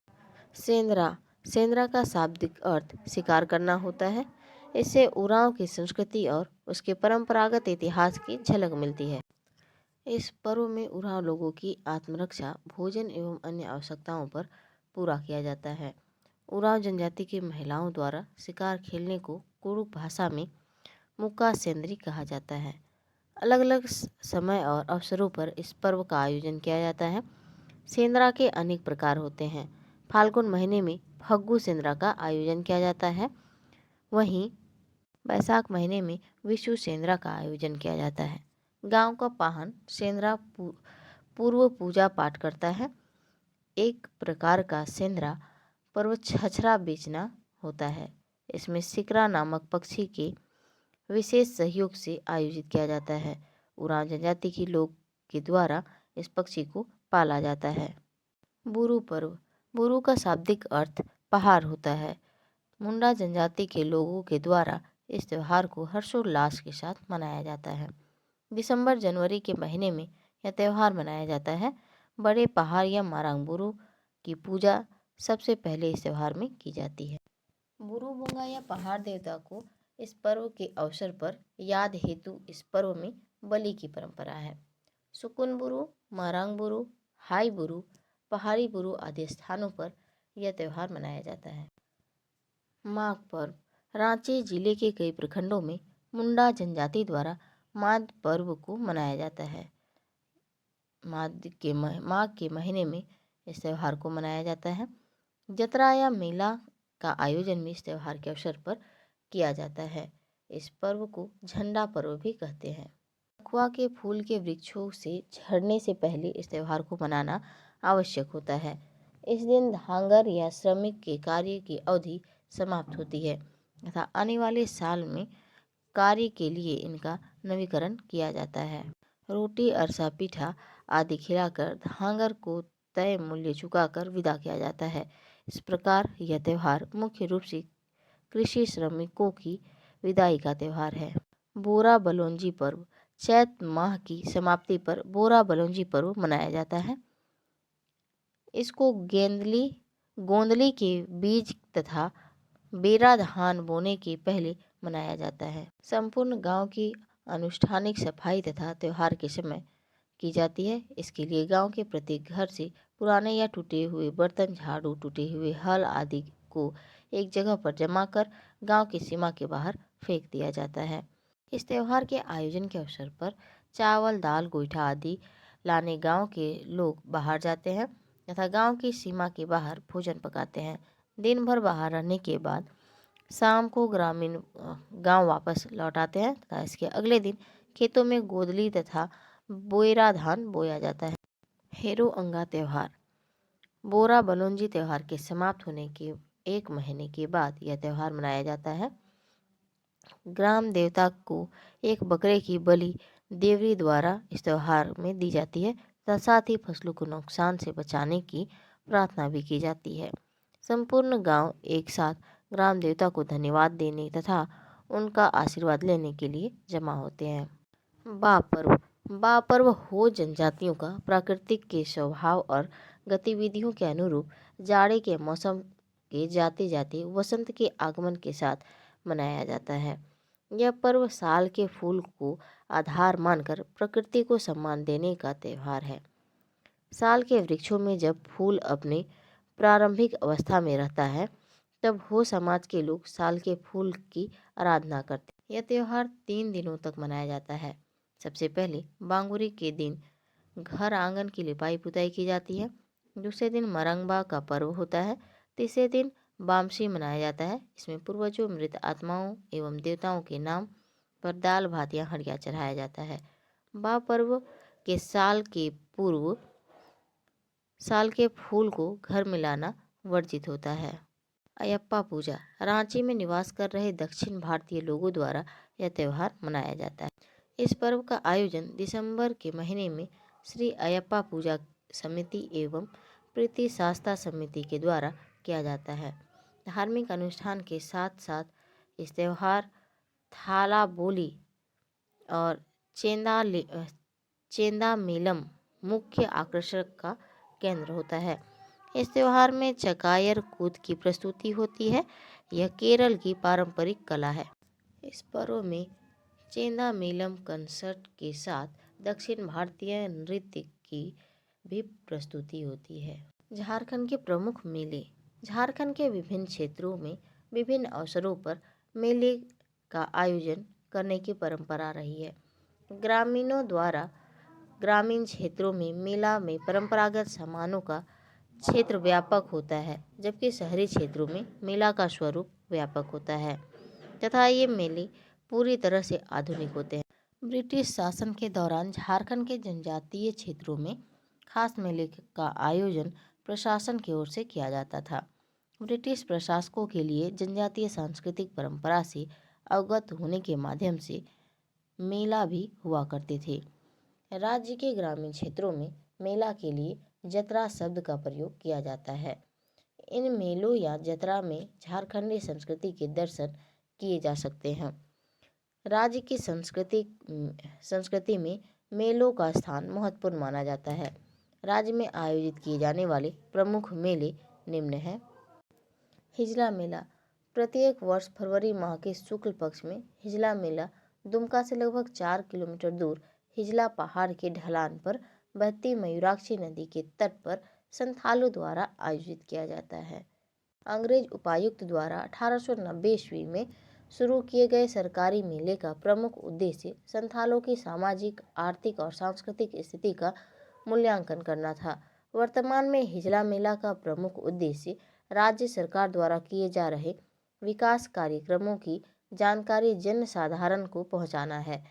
सेंद्रा सेंद्रा का शाब्दिक अर्थ शिकार करना होता है। इससे उरांव की संस्कृति और उसके परंपरागत इतिहास की झलक मिलती है। इस पर्व में उरांव लोगों की आत्मरक्षा, भोजन एवं अन्य आवश्यकताओं पर पूरा किया जाता है। उरांव जनजाति की महिलाओं द्वारा शिकार खेलने को कुरुक भाषा में मुक्का सेंद्री कहा जाता है। अलग अलग समय और अवसरों पर इस पर्व का आयोजन किया जाता है। सेंद्रा के अनेक प्रकार होते हैं। फाल्गुन महीने में फग्गू सेंद्रा का आयोजन किया जाता है। वहीं बैसाख महीने में विशु सेंद्रा का आयोजन किया जाता है। गांव का पाहन सेंद्रा पूर्व पूजा पाठ करता है। एक प्रकार का सेंद्रा पर्व छछरा बेचना होता है। इसमें सिकरा नामक पक्षी के विशेष सहयोग से आयोजित किया जाता है। उरांव जनजाति के लोग के द्वारा इस पक्षी को पाला जाता है। बुरु पर्व बुरु का शाब्दिक अर्थ पहाड़ होता है। मुंडा जनजाति के लोगों के द्वारा इस त्यौहार को हर्षोल्लास के साथ मनाया जाता है। दिसंबर जनवरी के महीने में यह त्यौहार मनाया जाता है। बड़े पहाड़ या मारांग बुरु की पूजा सबसे पहले इस त्यौहार में की जाती है। बुरु बुंगा या पहाड़ देवता को इस पर्व के अवसर पर याद हेतु इस पर्व में बलि की परंपरा है। सुकुन बुरु, मारांग बुरु, हाई बुरु, पहाड़ी बुरु आदि स्थानों पर यह त्यौहार मनाया जाता है। माघ पर्व रांची जिले के कई प्रखंडों में मुंडा जनजाति द्वारा माघ पर्व को मनाया जाता है। माघ के महीने में इस त्यौहार को मनाया जाता है। जतरा या मेला का आयोजन भी इस त्यौहार के अवसर पर किया जाता है। इस पर्व को झंडा पर्व भी कहते हैं। अखुआ के फूल के वृक्षों से झड़ने से पहले इस त्यौहार को मनाना आवश्यक होता है। इस दिन धांगर या श्रमिक के कार्य की अवधि समाप्त होती है तथा आने वाले साल में कार्य के लिए इनका नवीकरण किया जाता है। रोटी, अरसा, पीठा आदि खिलाकर धांगर को तय मूल्य चुकाकर विदा किया जाता है। इस प्रकार यह त्यौहार मुख्य रूप से कृषि श्रमिकों की विदाई का त्यौहार है। बोरा बलौंजी पर्व चैत माह की समाप्ति पर बोरा बलौंजी पर्व मनाया जाता है। इसको गोंदली के बीज तथा बेरा धान बोने के पहले मनाया जाता है। संपूर्ण गांव की अनुष्ठानिक सफाई तथा त्योहार के समय की जाती है। इसके लिए गांव के प्रत्येक घर से पुराने या टूटे हुए बर्तन, झाड़ू, टूटे हुए हल आदि को एक जगह पर जमा कर गांव की सीमा के बाहर फेंक दिया जाता है। इस त्योहार के आयोजन के अवसर पर चावल, दाल, गोईठा आदि लाने गांव के लोग बाहर जाते हैं तथा गांव की सीमा के बाहर भोजन पकाते हैं। दिन भर बाहर रहने के बाद शाम को ग्रामीण गांव वापस लौट आते हैं तथा इसके अगले दिन खेतों में गोदली तथा बोएरा धान बोया जाता है। हेरो अंगा त्योहार। बोरा बलुंजी त्योहार के समाप्त होने के 1 महीने के बाद यह त्योहार मनाया जाता है। ग्राम देवता को एक बकरे की बलि देवरी द्वारा इस त्योहार में दी जाती है तथा साथ ही फसलों को नुकसान से बचाने की प्रार्थना भी की जाती है। संपूर्ण गांव एक साथ ग्राम देवता को धन्यवाद देने तथा उनका आशीर्वाद लेने के लिए जमा होते हैं। बा पर्व। बा पर्व हो जनजातियों का प्राकृतिक के स्वभाव और गतिविधियों के अनुरूप जाड़े के मौसम के जाते जाते वसंत के आगमन के साथ मनाया जाता है। यह पर्व साल के फूल को आधार मानकर प्रकृति को सम्मान देने का त्यौहार है। साल के वृक्षों में जब फूल अपने प्रारंभिक अवस्था में रहता है तब हो समाज के लोग साल के फूल की आराधना करते हैं। यह त्यौहार 3 दिनों तक मनाया जाता है। सबसे पहले बांगुरी के दिन घर आंगन की लिपाई पुताई की जाती है। दूसरे दिन मरंगबा का पर्व होता है। तीसरे दिन बामसी मनाया जाता है। इसमें पूर्वजों, मृत आत्माओं एवं देवताओं के नाम पर दाल, भात या हंडिया चढ़ाया जाता है। बा पर्व के साल के फूल को घर में लाना वर्जित होता है। अयप्पा पूजा। रांची में निवास कर रहे दक्षिण भारतीय लोगों द्वारा यह त्यौहार मनाया जाता है। इस पर्व का आयोजन दिसंबर के महीने में श्री अयप्पा पूजा समिति एवं प्रीति शास्ता समिति के द्वारा किया जाता है। धार्मिक अनुष्ठान के साथ साथ इस त्यौहार थाला बोली और चेंदा मेलम मुख्य आकर्षण का केंद्र होता है। इस त्यौहार में चकायर कूद की प्रस्तुति होती है। यह केरल की पारंपरिक कला है। इस पर्व में चेंदा मेलम कंसर्ट के साथ दक्षिण भारतीय नृत्य की भी प्रस्तुति होती है। झारखंड के प्रमुख मेले। झारखंड के विभिन्न क्षेत्रों में विभिन्न अवसरों पर मेले का आयोजन करने की परंपरा रही है। ग्रामीणों द्वारा ग्रामीण क्षेत्रों में मेला में परंपरागत सामानों का क्षेत्र व्यापक होता है, जबकि शहरी क्षेत्रों में मेला का स्वरूप व्यापक होता है तथा ये मेले पूरी तरह से आधुनिक होते हैं। ब्रिटिश शासन के दौरान झारखंड के जनजातीय क्षेत्रों में खास मेले का आयोजन प्रशासन की ओर से किया जाता था। ब्रिटिश प्रशासकों के लिए जनजातीय सांस्कृतिक परंपरा से अवगत होने के माध्यम से मेला भी हुआ करते थे। राज्य के ग्रामीण क्षेत्रों में मेला के लिए जतरा शब्द का प्रयोग किया जाता है। इन मेलों या जतरा में झारखंडी संस्कृति के दर्शन किए जा सकते हैं। राज्य की संस्कृति में मेलों का स्थान महत्वपूर्ण माना जाता है। राज्य में आयोजित किए जाने वाले प्रमुख मेले निम्न हैं। हिजला मेला। प्रत्येक वर्ष फरवरी माह के शुक्ल पक्ष में हिजला मेला दुमका से लगभग 4 किलोमीटर दूर हिजला पहाड़ के ढलान पर बहती मयूराक्षी नदी के तट पर संथालों द्वारा आयोजित किया जाता है। अंग्रेज उपायुक्त द्वारा 1890 ईस्वी में शुरू किए गए सरकारी मेले का प्रमुख उद्देश्य संथालों की सामाजिक, आर्थिक और सांस्कृतिक स्थिति का मूल्यांकन करना था। वर्तमान में हिजला मेला का प्रमुख उद्देश्य राज्य सरकार द्वारा किए जा रहे विकास कार्यक्रमों की जानकारी जन साधारण को पहुंचाना है।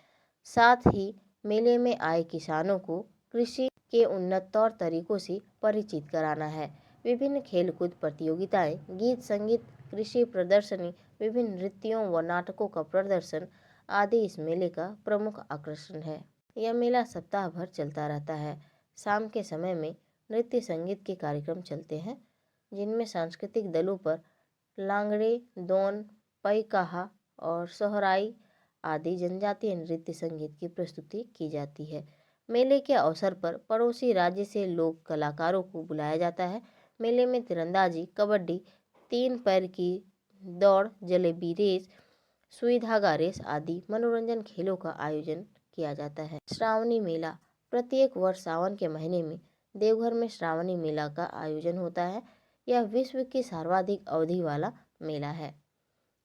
साथ ही मेले में आए किसानों को कृषि के उन्नत तौर तरीकों से परिचित कराना है। विभिन्न खेलकूद प्रतियोगिताएं, गीत संगीत, कृषि प्रदर्शनी, विभिन्न नृत्यों व नाटकों का प्रदर्शन आदि इस मेले का प्रमुख आकर्षण है। यह मेला सप्ताह भर चलता रहता है। शाम के समय में नृत्य संगीत के कार्यक्रम चलते हैं, जिनमें सांस्कृतिक दलों पर लांगड़े, दोन, पैकाहा और सोहराई आदि जनजातीय नृत्य संगीत की प्रस्तुति की जाती है। मेले के अवसर पर पड़ोसी राज्य से लोक कलाकारों को बुलाया जाता है। मेले में तीरंदाजी, कबड्डी, 3 पैर की दौड़, जलेबी रेस, सुई धागा रेस आदि मनोरंजन खेलों का आयोजन किया जाता है। श्रावणी मेला प्रत्येक वर्ष सावन के महीने में देवघर में श्रावणी मेला का आयोजन होता है। यह विश्व की सर्वाधिक अवधि वाला मेला है।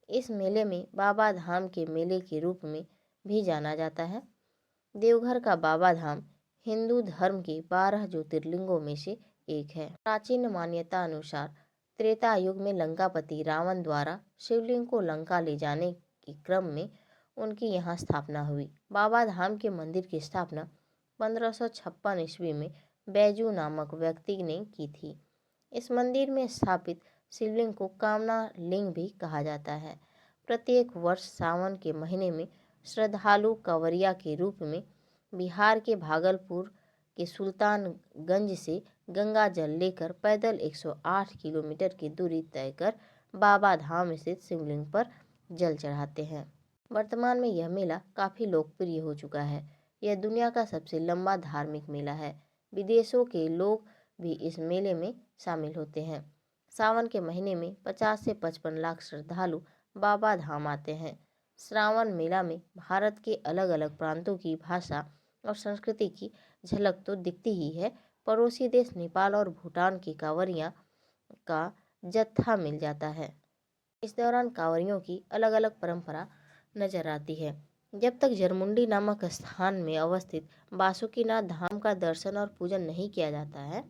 इस मेले में बाबा धाम के मेले के रूप में भी जाना जाता है। देवघर का बाबा धाम हिंदू धर्म के 12 ज्योतिर्लिंगों में से एक है। प्राचीन मान्यता अनुसार त्रेता युग में लंकापति रावण द्वारा शिवलिंग को लंका ले जाने के क्रम में उनकी यहाँ स्थापना हुई। बाबा धाम के मंदिर की स्थापना 1556 ईस्वी में बैजू नामक व्यक्ति ने की थी। इस मंदिर में स्थापित शिवलिंग को कामना लिंग भी कहा जाता है। प्रत्येक वर्ष सावन के महीने में श्रद्धालु कांवरिया के रूप में बिहार के भागलपुर के सुल्तानगंज से गंगा जल लेकर पैदल 108 किलोमीटर की दूरी तय कर बाबा धाम स्थित शिवलिंग पर जल चढ़ाते हैं। वर्तमान में यह मेला काफ़ी लोकप्रिय हो चुका है। यह दुनिया का सबसे लंबा धार्मिक मेला है। विदेशों के लोग भी इस मेले में शामिल होते हैं। सावन के महीने में 50 से 55 लाख श्रद्धालु बाबा धाम आते हैं। श्रावण मेला में भारत के अलग अलग प्रांतों की भाषा और संस्कृति की झलक तो दिखती ही है। पड़ोसी देश नेपाल और भूटान की कांवरियाँ का जत्था मिल जाता है। इस दौरान कांवरियों की अलग अलग परंपरा नजर आती है। जब तक जरमुंडी नामक स्थान में अवस्थित बासुकीनाथ धाम का दर्शन और पूजन नहीं किया जाता है,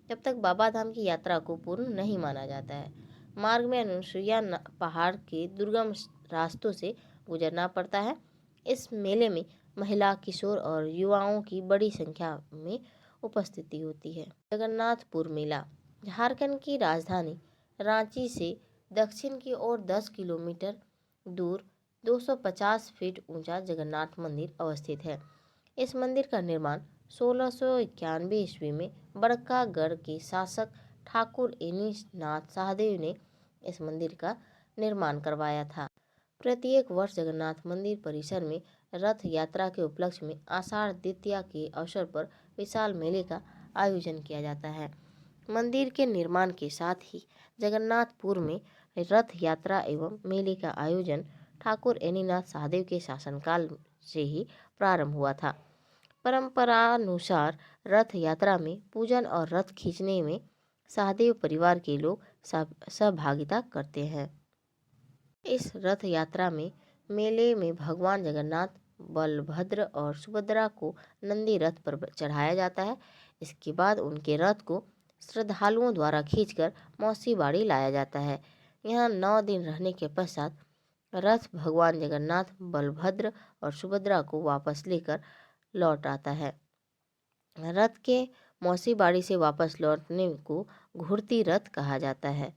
तब तक बाबा धाम की यात्रा को पूर्ण नहीं माना जाता है। मार्ग में अनुसुईया पहाड़ के दुर्गम रास्तों से गुजरना पड़ता है। इस मेले में महिला, किशोर और युवाओं की बड़ी संख्या में उपस्थिति होती है। जगन्नाथपुर मेला झारखंड की राजधानी रांची से दक्षिण की ओर 10 किलोमीटर दूर 250 फीट ऊंचा जगन्नाथ मंदिर अवस्थित है। इस मंदिर का निर्माण 1691 ईस्वी में बड़कागढ़ के शासक ठाकुर एनीनाथ शाहदेव ने इस मंदिर का निर्माण करवाया था। प्रत्येक वर्ष जगन्नाथ मंदिर परिसर में रथ यात्रा के उपलक्ष्य में आषाढ़ द्वितीया के अवसर पर विशाल मेले का आयोजन किया जाता है। मंदिर के निर्माण के साथ ही जगन्नाथपुर में रथ यात्रा एवं मेले का आयोजन ठाकुर एनीनाथ शाहदेव के शासनकाल से ही प्रारंभ हुआ था। परंपरानुसार रथ यात्रा में पूजन और रथ खींचने में शाहदेव परिवार के लोग सहभागिता करते हैं। इस रथ यात्रा में मेले में भगवान जगन्नाथ, बलभद्र और सुभद्रा को नंदी रथ पर चढ़ाया जाता है। इसके बाद उनके रथ को श्रद्धालुओं द्वारा खींचकर मौसी बाड़ी लाया जाता है। यहाँ 9 दिन रहने के पश्चात रथ भगवान जगन्नाथ, बलभद्र और सुभद्रा को वापस लेकर लौट आता है। रथ के मौसी बाड़ी से वापस लौटने को घुड़ती रथ कहा जाता है।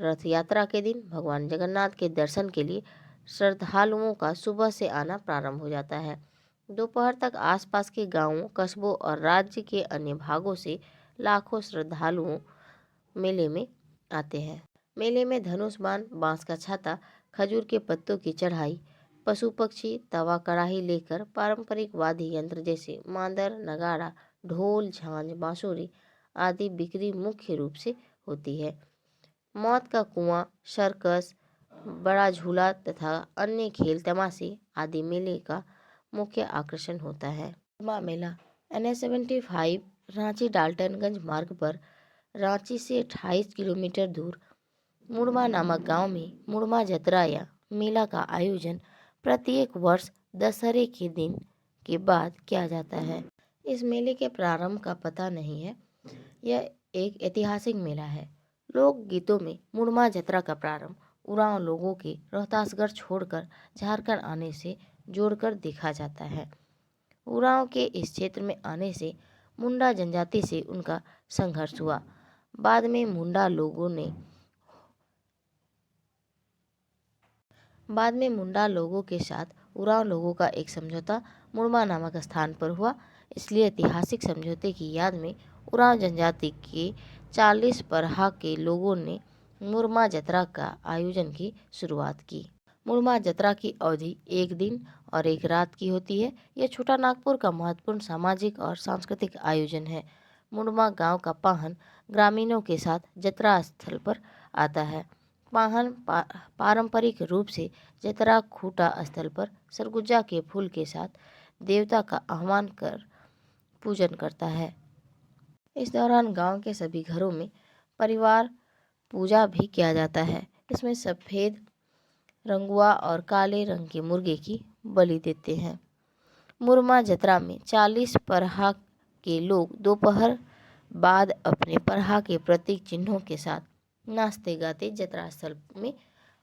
रथ यात्रा के दिन भगवान जगन्नाथ के दर्शन के लिए श्रद्धालुओं का सुबह से आना प्रारंभ हो जाता है। दोपहर तक आसपास के गांवों, कस्बों और राज्य के अन्य भागों से लाखों श्रद्धालुओं मेले में आते हैं। मेले में धनुष बाण, बांस का छाता, खजूर के पत्तों की चढ़ाई, पशु पक्षी, तवा कढ़ाई लेकर पारंपरिक वाद्य यंत्र जैसे मांदर, नगाड़ा, ढोल, झांझ, बांसुरी आदि बिक्री मुख्य रूप से होती है। मौत का कुआं, सर्कस, बड़ा झूला तथा अन्य खेल तमाशे आदि मेले का मुख्य आकर्षण होता है। मुड़मा मेला NH-75 रांची डाल्टनगंज मार्ग पर रांची से 28 किलोमीटर दूर मुड़मा नामक गांव में मुड़मा जतरा या मेला का आयोजन प्रत्येक वर्ष दशहरे के दिन के बाद किया जाता है। इस मेले के प्रारंभ का पता नहीं है। यह एक ऐतिहासिक मेला है। लोक गीतों में मुड़मा जतरा का प्रारंभ उरांव लोगों के रोहतासगढ़ छोड़कर झारखंड आने से जोड़कर देखा जाता है। उरांव के इस क्षेत्र में आने से मुंडा जनजाति से उनका संघर्ष हुआ। बाद में मुंडा लोगों के साथ उरांव लोगों का एक समझौता मुड़मा नामक स्थान पर हुआ। इसलिए ऐतिहासिक समझौते की याद में उरांव जनजाति के 40 परहा के लोगों ने मुड़मा जतरा का आयोजन की शुरुआत की। मुड़मा जतरा की अवधि 1 दिन और एक रात की होती है। यह छोटा नागपुर का महत्वपूर्ण सामाजिक और सांस्कृतिक आयोजन है। मुंडमा गांव का पाहन ग्रामीणों के साथ जतरा स्थल पर आता है। पाहन पारंपरिक रूप से जतरा खूटा स्थल पर सरगुजा के फूल के साथ देवता का आह्वान कर पूजन करता है। इस दौरान गांव के सभी घरों में परिवार पूजा भी किया जाता है। इसमें सफ़ेद, रंगुआ और काले रंग के मुर्गे की बलि देते हैं। मुरमा जतरा में 40 परहा के लोग दोपहर बाद अपने परहा के प्रतीक चिन्हों के साथ नाचते गाते जतरा स्थल में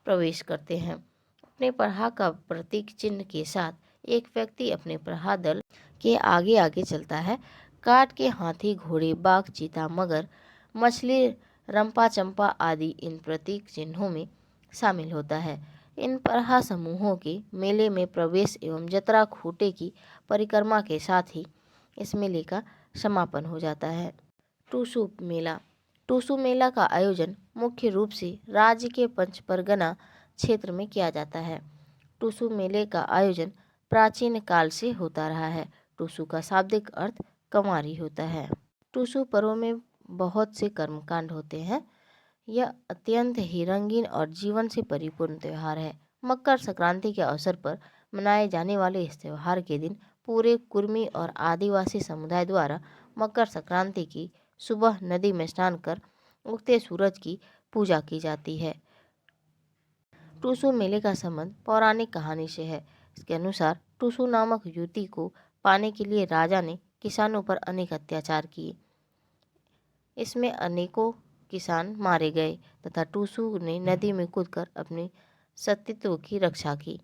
प्रवेश करते हैं। अपने परहा का प्रतीक चिन्ह के साथ एक व्यक्ति अपने परहा दल के आगे आगे चलता है। काठ के हाथी, घोड़े, बाघ, चीता, मगर, मछली, रंपा चंपा आदि इन प्रतीक चिन्हों में शामिल होता है। इन परहा समूहों के मेले में प्रवेश एवं जतरा खूटे की परिक्रमा के साथ ही इस मेले का समापन हो जाता है। टूसू मेला। टूसू मेला का आयोजन मुख्य रूप से राज्य के पंच परगना क्षेत्र में किया जाता है। टूसू मेले का आयोजन प्राचीन काल से होता रहा है। टूसू का शाब्दिक अर्थ कंवारी होता है। टूसू पर्व में बहुत से कर्मकांड होते हैं। यह अत्यंत ही रंगीन और जीवन से परिपूर्ण त्यौहार है। मकर संक्रांति के अवसर पर मनाए जाने वाले इस त्यौहार के दिन पूरे कुर्मी और आदिवासी समुदाय द्वारा मकर संक्रांति की सुबह नदी में स्नान कर उगते सूरज की पूजा की जाती है। टूसू मेले का संबंध पौराणिक कहानी से है। इसके अनुसार टूसू नामक युवती को पाने के लिए राजा ने किसानों पर अनेक अत्याचार किए। इसमें अनेकों किसान मारे गए तथा टूसू ने नदी में कूदकर अपने सतीत्व की रक्षा की।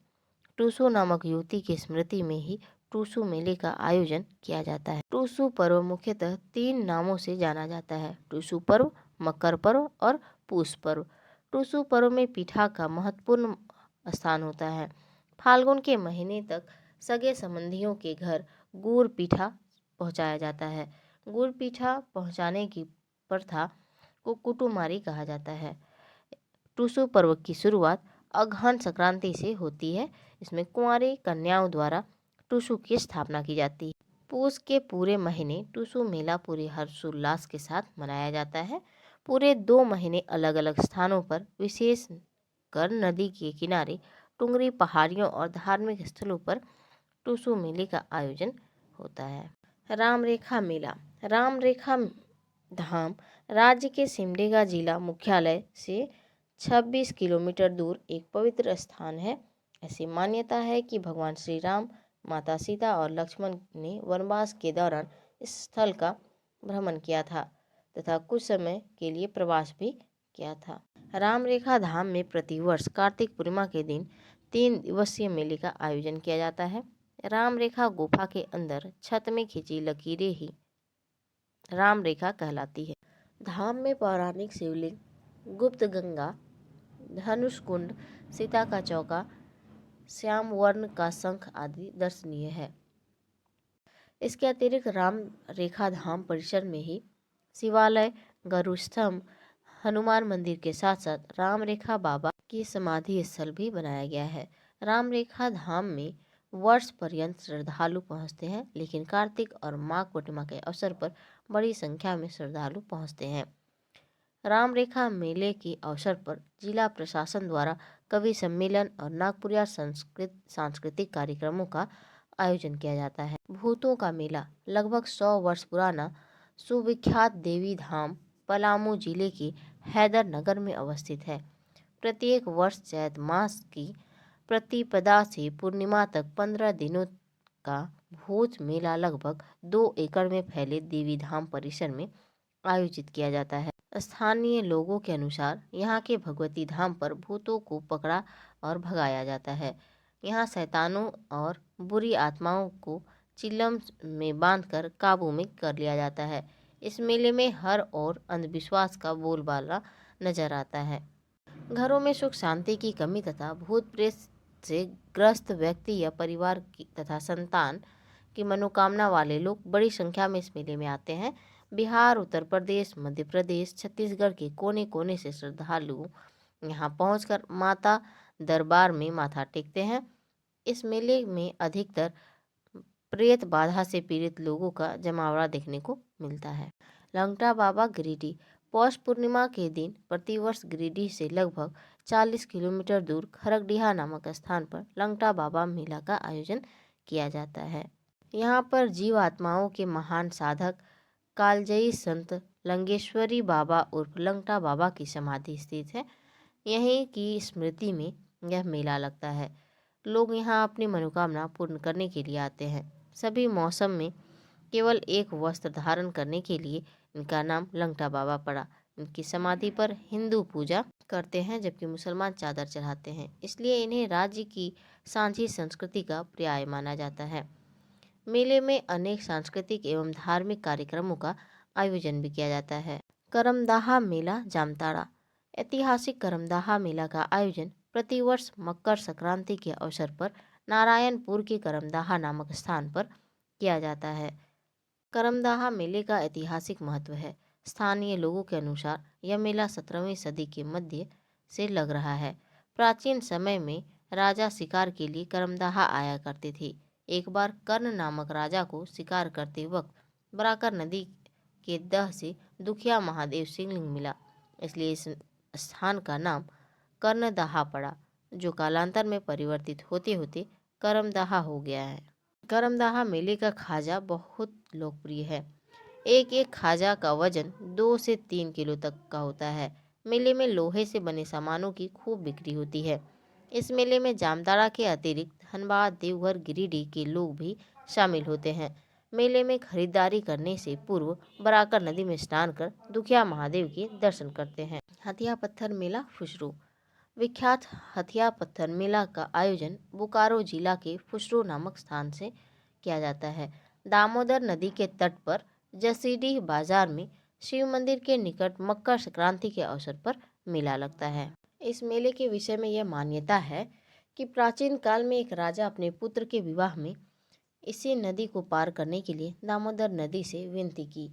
टूसू नामक युवती की स्मृति में ही टूसू मेले का आयोजन किया जाता है। टूसू पर्व मुख्यतः 3 नामों से जाना जाता है: टूसू पर्व, मकर पर्व और पूस पर्व। टूसू पर्व में पीठा का महत्वपूर्ण स्थान होता है। फाल्गुन के महीने तक सगे संबंधियों के घर गुड़ पीठा पहुंचाया जाता है। गुड़ पीठा पहुंचाने की प्रथा को कुटुमारी कहा जाता है। टूसू पर्व की शुरुआत अगहन संक्रांति से होती है। इसमें कुंवारी कन्याओं द्वारा टूसू की स्थापना की जाती है। पूस के पूरे महीने टूसू मेला पूरे हर्षोल्लास के साथ मनाया जाता है। पूरे 2 महीने अलग अलग स्थानों पर, विशेष कर नदी के किनारे, टुंगरी पहाड़ियों और धार्मिक स्थलों पर टूसू मेले का आयोजन होता है। रामरेखा मेला। रामरेखा धाम राज्य के सिमडेगा जिला मुख्यालय से 26 किलोमीटर दूर एक पवित्र स्थान है। ऐसी मान्यता है कि भगवान श्री राम, माता सीता और लक्ष्मण ने वनवास के दौरान इस स्थल का भ्रमण किया था तथा कुछ समय के लिए प्रवास भी किया था। रामरेखा धाम में प्रतिवर्ष कार्तिक पूर्णिमा के दिन 3 दिवसीय मेले का आयोजन किया जाता है। रामरेखा गुफा के अंदर छत में खींची लकीरें ही राम रेखा कहलाती है। धाम में पौराणिक शिवलिंग, गुप्त गंगा, धनुष कुंड, सीता का चौका, श्याम वर्ण का शंख आदि दर्शनीय है। इसके अतिरिक्त राम रेखा धाम परिसर में ही शिवालय, गरुड़ स्तंभ, हनुमान मंदिर के साथ साथ राम रेखा बाबा की समाधि स्थल भी बनाया गया है। राम रेखा धाम में वर्ष पर्यंत श्रद्धालु पहुंचते हैं, लेकिन कार्तिक और माघ पूर्णिमा के अवसर पर बड़ी संख्या में श्रद्धालु पहुंचते हैं। राम रेखा मेले के अवसर पर जिला प्रशासन द्वारा कवि सम्मेलन और नागपुरिया सांस्कृतिक कार्यक्रमों का आयोजन किया जाता है। भूतों का मेला लगभग 100 वर्ष पुराना सुविख्यात देवी धाम पलामू जिले के हैदर नगर में अवस्थित है। प्रत्येक वर्ष चैत मास की प्रतिपदा से पूर्णिमा तक 15 दिनों का भूत मेला लगभग 2 एकड़ में फैले देवी धाम परिसर में आयोजित किया जाता है। स्थानीय लोगों के अनुसार यहाँ के भगवती धाम पर भूतों को पकड़ा और भगाया जाता है। यहाँ शैतानों और बुरी आत्माओं को चिल्लम में बांधकर काबू में कर लिया जाता है। इस मेले में हर ओर अंधविश्वास का बोलबाला नजर आता है। घरों में सुख शांति की कमी तथा भूत प्रेत से ग्रस्त व्यक्ति या परिवार की तथा संतान की मनोकामना वाले लोग बड़ी संख्या में इस मेले में आते हैं। बिहार, उत्तर प्रदेश, मध्य प्रदेश, छत्तीसगढ़ के कोने कोने से श्रद्धालु यहाँ पहुंचकर माता दरबार में माथा टेकते हैं। इस मेले में अधिकतर प्रेत बाधा से पीड़ित लोगों का जमावड़ा देखने को मिलता है। लंगटा बाबा गिरिडीह। पौष पूर्णिमा के दिन प्रतिवर्ष गिरिडीह से लगभग 40 किलोमीटर दूर खरगडीहा नामक स्थान पर लंगटा बाबा मेला का आयोजन किया जाता है। यहाँ पर जीव आत्माओं के महान साधक कालजयी संत लंगेश्वरी बाबा उर्फ लंगटा बाबा की समाधि स्थित है। यहीं की स्मृति में यह मेला लगता है। लोग यहाँ अपनी मनोकामना पूर्ण करने के लिए आते हैं। सभी मौसम में केवल एक वस्त्र धारण करने के लिए इनका नाम लंगटा बाबा पड़ा। इनकी समाधि पर हिंदू पूजा करते हैं जबकि मुसलमान चादर चढ़ाते हैं, इसलिए इन्हें राज्य की सांझी संस्कृति का पर्याय माना जाता है। मेले में अनेक सांस्कृतिक एवं धार्मिक कार्यक्रमों का आयोजन भी किया जाता है। करमदाहा मेला जामताड़ा। ऐतिहासिक करमदाहा मेला का आयोजन प्रतिवर्ष मकर संक्रांति के अवसर पर नारायणपुर के करमदाहा नामक स्थान पर किया जाता है। करमदाहा मेले का ऐतिहासिक महत्व है। स्थानीय लोगों के अनुसार यह मेला 17वीं सदी के मध्य से लग रहा है। प्राचीन समय में राजा शिकार के लिए करमदाहा आया करते थे। एक बार कर्ण नामक राजा को शिकार करते वक्त बराकर नदी के दह से दुखिया महादेव शिवलिंग मिला, इसलिए इस स्थान का नाम कर्णदाहा पड़ा, जो कालांतर में परिवर्तित होते होते करमदाहा हो गया है। करमदाहा मेले का खाजा बहुत लोकप्रिय है। एक एक खाजा का वजन 2 से 3 किलो तक का होता है। मेले में लोहे से बने सामानों की खूब बिक्री होती है। इस मेले में जामताड़ा के अतिरिक्त धनबाद, देवघर, गिरिडीह के लोग भी शामिल होते हैं। मेले में खरीदारी करने से पूर्व बराकर नदी में स्नान कर दुखिया महादेव के दर्शन करते हैं। हथिया पत्थर मेला फुसरो। विख्यात हथिया पत्थर मेला का आयोजन बोकारो जिला के फुसरो नामक स्थान से किया जाता है। दामोदर नदी के तट पर जसीडीह बाजार में शिव मंदिर के निकट मकर संक्रांति के अवसर पर मेला लगता है। इस मेले के विषय में यह मान्यता है कि प्राचीन काल में एक राजा अपने पुत्र के विवाह में इसी नदी को पार करने के लिए दामोदर नदी से विनती की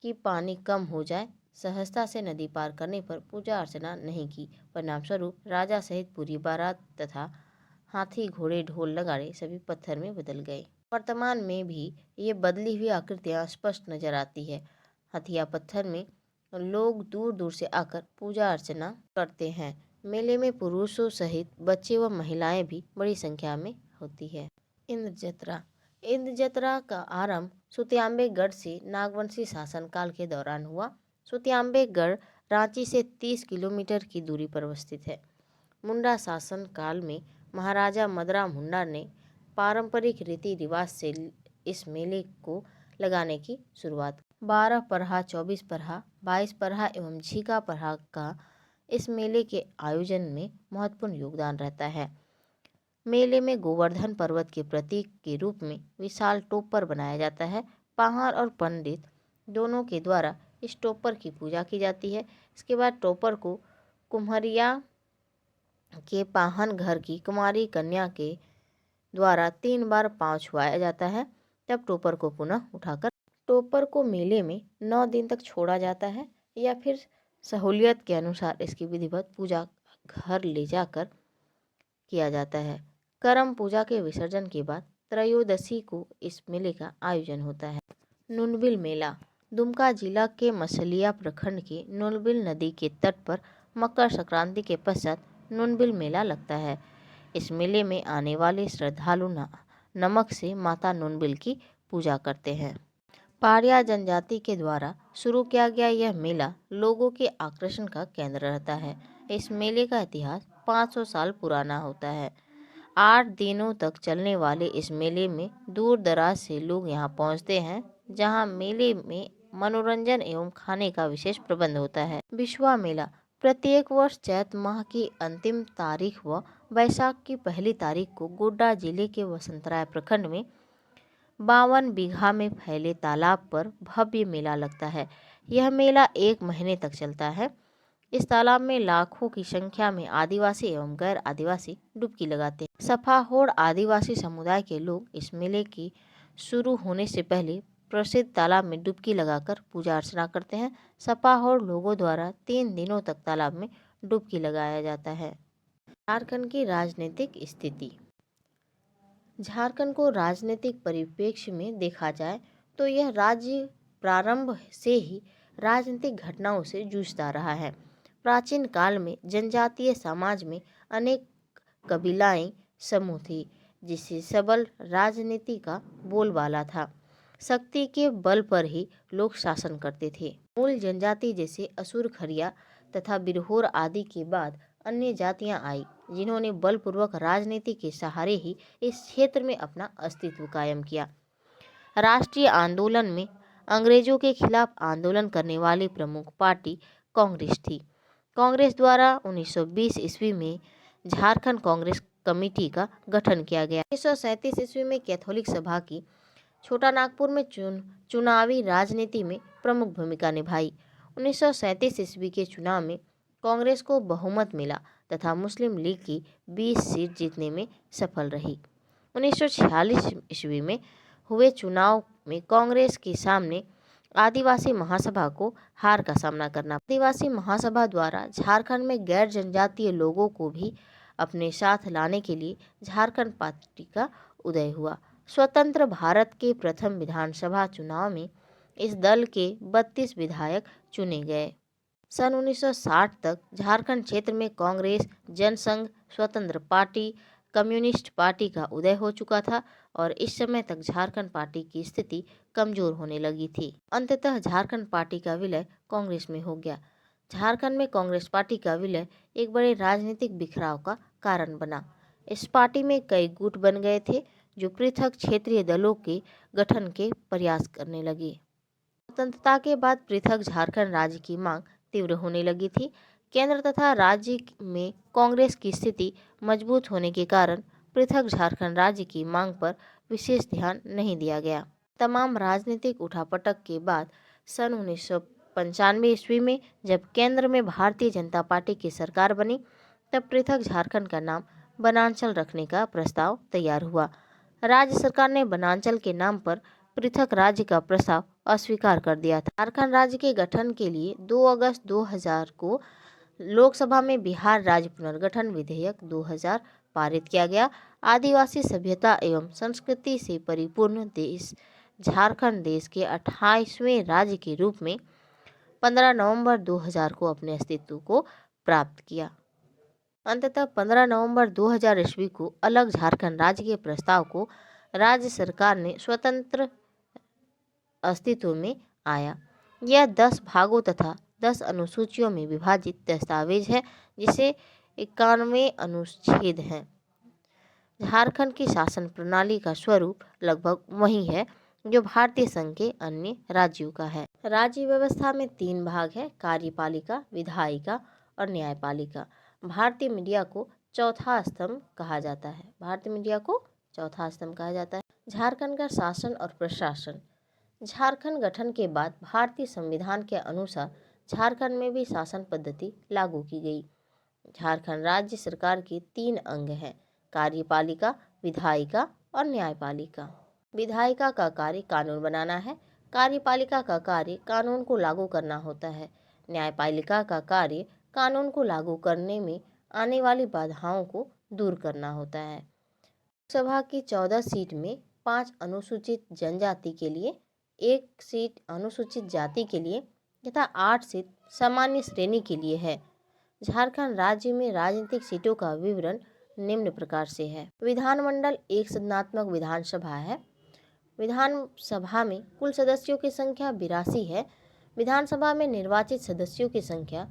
कि पानी कम हो जाए। सहजता से नदी पार करने पर पूजा अर्चना नहीं की। परिणामस्वरूप राजा सहित पूरी बारात तथा हाथी, घोड़े, ढोल, नगाड़े सभी पत्थर में बदल गए। वर्तमान में भी ये बदली हुई आकृतियाँ स्पष्ट नजर आती है। हथिया पत्थर में लोग दूर दूर से आकर पूजा अर्चना करते हैं। मेले में पुरुषों सहित बच्चे व महिलाएं भी बड़ी संख्या में होती है। इंद्र जत्रा। इंद्र जत्रा का आरंभ सुत्याम्बेगढ़ से नागवंशी शासनकाल के दौरान हुआ। सुत्याम्बेगढ़ रांची से 30 किलोमीटर की दूरी पर अवस्थित है। मुंडा शासन काल में महाराजा मदरा मुंडा ने पारंपरिक रीति रिवाज से इस मेले को लगाने की शुरुआत। 12 परहा, 24 परहा, 22 परहा एवं झीका परहा का इस मेले के आयोजन में महत्वपूर्ण योगदान रहता है। मेले में गोवर्धन पर्वत के प्रतीक के रूप में विशाल टोपर बनाया जाता है। पाहर और पंडित दोनों के द्वारा इस टोपर की पूजा की जाती है। इसके बाद टोपर को कुम्हरिया के पाहन घर की कुमारी कन्या के द्वारा 3 बार पाँव छुआया जाता है। तब टोपर को पुनः उठाकर टोपर को मेले में 9 दिन तक छोड़ा जाता है या फिर सहूलियत के अनुसार इसकी विधिवत पूजा घर ले जाकर किया जाता है। करम पूजा के विसर्जन के बाद त्रयोदशी को इस मेले का आयोजन होता है। नुनबिल मेला। दुमका जिला के मछलिया प्रखंड के नुनबिल नदी के तट पर मकर संक्रांति के पश्चात नुनबिल मेला लगता है। इस मेले में आने वाले श्रद्धालु नमक से माता नुनबिल की पूजा करते हैं। पारिया जनजाति के द्वारा शुरू किया गया यह मेला लोगों के आकर्षण का केंद्र रहता है। इस मेले का इतिहास 500 साल पुराना होता है। 8 दिनों तक चलने वाले इस मेले में दूर दराज से लोग यहाँ पहुँचते हैं, जहाँ मेले में मनोरंजन एवं खाने का विशेष प्रबंध होता है। बिशुआ मेला। प्रत्येक वर्ष चैत माह की अंतिम तारीख व वैशाख की पहली तारीख को गोड्डा जिले के वसंतराय प्रखंड में 52 बीघा में फैले तालाब पर भव्य मेला लगता है। यह मेला 1 महीने तक चलता है। इस तालाब में लाखों की संख्या में आदिवासी एवं गैर आदिवासी डुबकी लगाते हैं। सफाहोड़ आदिवासी समुदाय के लोग इस मेले की शुरू होने से पहले प्रसिद्ध तालाब में डुबकी लगाकर पूजा अर्चना करते हैं। सफाहोड़ लोगों द्वारा 3 दिनों तक तालाब में डुबकी लगाया जाता है। झारखंड की राजनीतिक स्थिति। झारखंड को राजनीतिक परिप्रेक्ष्य में देखा जाए तो यह राज्य प्रारंभ से ही राजनीतिक घटनाओं से जूझता रहा है। प्राचीन काल में जनजातीय समाज में अनेक कबीलाएं समूह थी, जिससे सबल राजनीति का बोलबाला था। शक्ति के बल पर ही लोग शासन करते थे। मूल जनजाति जैसे असुर, खरिया तथा बिरहोर आदि के बाद अन्य जातियां आई, जिन्होंने बलपूर्वक राजनीति के सहारे ही इस क्षेत्र में अपना अस्तित्व कायम किया। राष्ट्रीय आंदोलन में अंग्रेजों के खिलाफ आंदोलन करने वाली प्रमुख पार्टी कांग्रेस थी। कांग्रेस द्वारा 1920 ईस्वी में झारखंड कांग्रेस कमेटी का गठन किया गया। 1937 ईस्वी में कैथोलिक सभा की छोटा नागपुर में चुनावी राजनीति में प्रमुख भूमिका निभाई। 1937 ईस्वी के चुनाव में कांग्रेस को बहुमत मिला तथा मुस्लिम लीग की 20 सीट जीतने में सफल रही। 1946 ईस्वी में हुए चुनाव में कांग्रेस के सामने आदिवासी महासभा को हार का सामना करना। आदिवासी महासभा द्वारा झारखंड में गैर जनजातीय लोगों को भी अपने साथ लाने के लिए झारखंड पार्टी का उदय हुआ। स्वतंत्र भारत के प्रथम विधानसभा चुनाव में इस दल के 32 विधायक चुने गए। सन 1960 तक झारखंड क्षेत्र में कांग्रेस, जनसंघ, स्वतंत्र पार्टी, कम्युनिस्ट पार्टी का उदय हो चुका था और इस समय तक झारखंड पार्टी की स्थिति कमजोर होने लगी थी। अंततः झारखंड पार्टी का विलय कांग्रेस में हो गया। झारखंड में कांग्रेस पार्टी का विलय एक बड़े राजनीतिक बिखराव का कारण बना। इस पार्टी में कई गुट बन गए थे, जो पृथक क्षेत्रीय दलों के गठन के प्रयास करने लगे। स्वतंत्रता के बाद पृथक झारखंड राज्य की मांग तीव्र होने लगी थी। केंद्र तथा राज्य में कांग्रेस की स्थिति मजबूत होने के कारण पृथक झारखंड राज्य की मांग पर विशेष ध्यान नहीं दिया गया। तमाम राजनीतिक उठापटक के बाद सन 1995 ईस्वी में जब केंद्र में भारतीय जनता पार्टी की सरकार बनी, तब पृथक झारखंड का नाम वनांचल रखने का प्रस्ताव तैयार हुआ। राज्य सरकार ने वनांचल के नाम पर पृथक राज्य का प्रस्ताव अस्वीकार कर दिया था। झारखंड राज्य के गठन के लिए 2 अगस्त 2000 को लोकसभा में बिहार राज्य पुनर्गठन विधेयक 2000 पारित किया गया। आदिवासी सभ्यता एवं संस्कृति से परिपूर्ण देश झारखंड देश के 28वें राज्य के रूप में 15 नवंबर 2000 को अपने अस्तित्व को प्राप्त किया। अंततः 15 नवंबर 2000 ईस्वी को अलग झारखंड राज्य के प्रस्ताव को राज्य सरकार ने स्वतंत्र अस्तित्व में आया। यह 10 भागों तथा 10 अनुसूचियों में विभाजित दस्तावेज है, जिसे 91 अनुच्छेद हैं। झारखंड की शासन प्रणाली का स्वरूप लगभग वही है जो भारतीय संघ के अन्य राज्यों का है। राज्य व्यवस्था में 3 भाग है: कार्यपालिका, विधायिका और न्यायपालिका। भारतीय मीडिया को चौथा स्तंभ कहा जाता है। झारखंड का शासन और प्रशासन। झारखंड गठन के बाद भारतीय संविधान के अनुसार झारखंड में भी शासन पद्धति लागू की गई। झारखंड राज्य सरकार के 3 अंग हैं: कार्यपालिका, विधायिका और न्यायपालिका। विधायिका का कार्य कानून बनाना है। कार्यपालिका का कार्य कानून को लागू करना होता है। न्यायपालिका का कार्य कानून को लागू करने में आने वाली बाधाओं को दूर करना होता है। लोकसभा की 14 सीट में 5 अनुसूचित जनजाति के लिए, 1 सीट अनुसूचित जाति के लिए तथा 8 सीट सामान्य श्रेणी के लिए है। झारखंड राज्य में राजनीतिक सीटों का विवरण निम्न प्रकार से है। विधानमंडल एक सदनात्मक विधानसभा है। विधानसभा में कुल सदस्यों की संख्या 82 है। विधानसभा में निर्वाचित सदस्यों की संख्या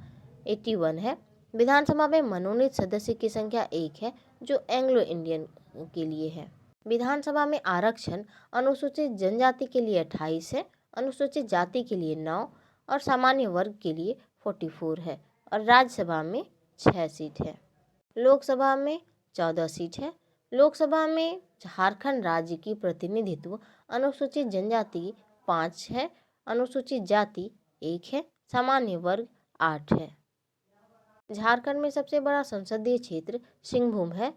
81 है। विधानसभा में मनोनीत सदस्य की संख्या 1 है, जो एंग्लो इंडियन के लिए है। विधानसभा में आरक्षण अनुसूचित जनजाति के लिए 28 है, अनुसूचित जाति के लिए 9 और सामान्य वर्ग के लिए 44 है और राज्यसभा में 6 सीट है। लोकसभा में 14 सीट है। लोकसभा में झारखंड राज्य की प्रतिनिधित्व अनुसूचित जनजाति 5 है, अनुसूचित जाति 1 है, सामान्य वर्ग 8 है। झारखंड में सबसे बड़ा संसदीय क्षेत्र सिंहभूम है।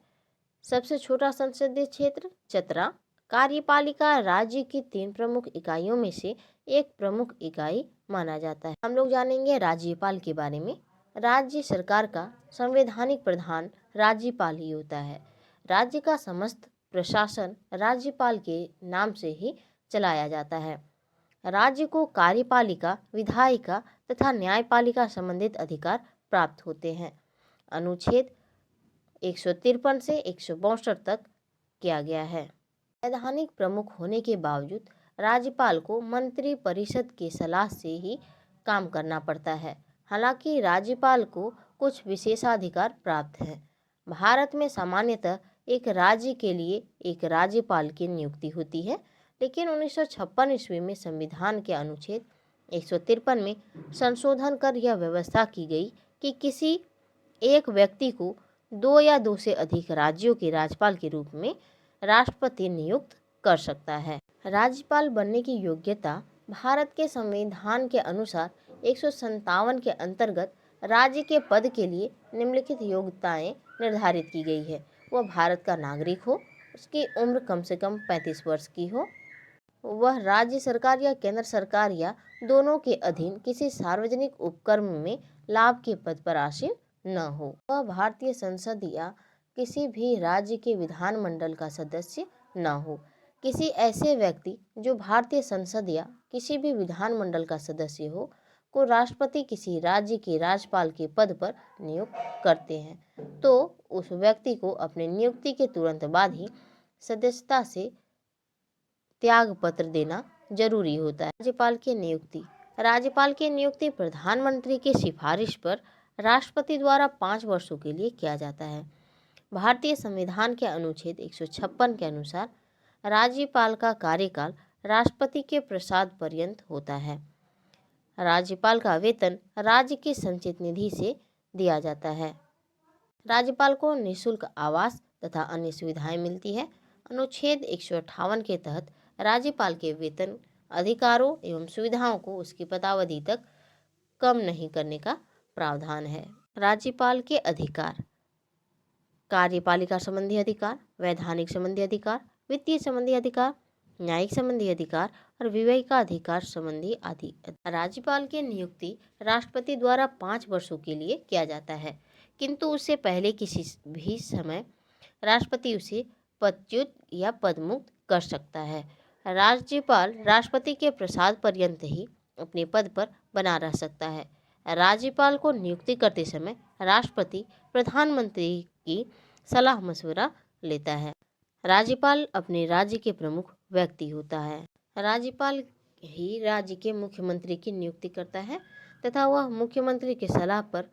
सबसे छोटा संसदीय क्षेत्र चतरा। कार्यपालिका राज्य की 3 प्रमुख इकाइयों में से एक प्रमुख इकाई माना जाता है। हम लोग जानेंगे राज्यपाल के बारे में। राज्य सरकार का संवैधानिक प्रधान राज्यपाल ही होता है। राज्य का समस्त प्रशासन राज्यपाल के नाम से ही चलाया जाता है। राज्य को कार्यपालिका, विधायिका तथा न्यायपालिका संबंधित अधिकार प्राप्त होते हैं। अनुच्छेद 153 से 162 तक किया गया है। संवैधानिक प्रमुख होने के बावजूद राज्यपाल को मंत्री परिषद की सलाह से ही काम करना पड़ता है। हालांकि राज्यपाल को कुछ विशेषाधिकार प्राप्त हैं। भारत में सामान्यतः एक राज्य के लिए एक राज्यपाल की नियुक्ति होती है, लेकिन 1956 ईस्वी में संविधान के अनुच्छेद 153 में संशोधन कर यह व्यवस्था की गई कि किसी एक व्यक्ति को 2 या 2 से अधिक राज्यों के राज्यपाल के रूप में राष्ट्रपति नियुक्त कर सकता है। राज्यपाल बनने की योग्यता भारत के संविधान के अनुसार 157 के अंतर्गत राज्य के पद के लिए निम्नलिखित योग्यताएं निर्धारित की गई है। वह भारत का नागरिक हो, उसकी उम्र कम से कम 35 वर्ष की हो, वह राज्य सरकार या केंद्र सरकार या दोनों के अधीन किसी सार्वजनिक उपक्रम में लाभ के पद पर आसीन न हो, वह भारतीय संसद या किसी भी राज्य के विधानमंडल का सदस्य न हो। किसी ऐसे व्यक्ति जो भारतीय संसद या किसी भी विधानमंडल का सदस्य हो को राष्ट्रपति किसी राज्य के राज्यपाल के पद पर नियुक्त करते हैं, तो उस व्यक्ति को अपने नियुक्ति के तुरंत बाद ही सदस्यता से त्याग पत्र देना जरूरी होता है। राज्यपाल की नियुक्ति प्रधानमंत्री की सिफारिश पर राष्ट्रपति द्वारा 5 वर्षों के लिए किया जाता है। भारतीय संविधान के अनुच्छेद 156 के अनुसार राज्यपाल का कार्यकाल राष्ट्रपति के प्रसाद पर्यंत होता है। राज्यपाल का वेतन राज्य की संचित निधि से दिया जाता है। राज्यपाल को निःशुल्क आवास तथा अन्य सुविधाएं मिलती है। अनुच्छेद 158 के तहत राज्यपाल के वेतन, अधिकारों एवं सुविधाओं को उसकी पदावधि तक कम नहीं करने का प्रावधान है। राज्यपाल के अधिकार: कार्यपालिका संबंधी अधिकार, वैधानिक संबंधी अधिकार, वित्तीय संबंधी अधिकार, न्यायिक संबंधी अधिकार और विवेका अधिकार संबंधी आदि। राज्यपाल की नियुक्ति राष्ट्रपति द्वारा 5 वर्षों के लिए किया जाता है, किंतु उससे पहले किसी भी समय राष्ट्रपति उसे पदच्युत या पदमुक्त कर सकता है। राज्यपाल राष्ट्रपति के प्रसाद पर्यंत ही अपने पद पर बना रह सकता है। राज्यपाल को नियुक्ति करते समय राष्ट्रपति प्रधानमंत्री की सलाह मशवरा लेता है। राज्यपाल अपने राज्य के प्रमुख व्यक्ति होता है। राज्यपाल ही राज्य के मुख्यमंत्री की नियुक्ति करता है तथा वह मुख्यमंत्री की सलाह पर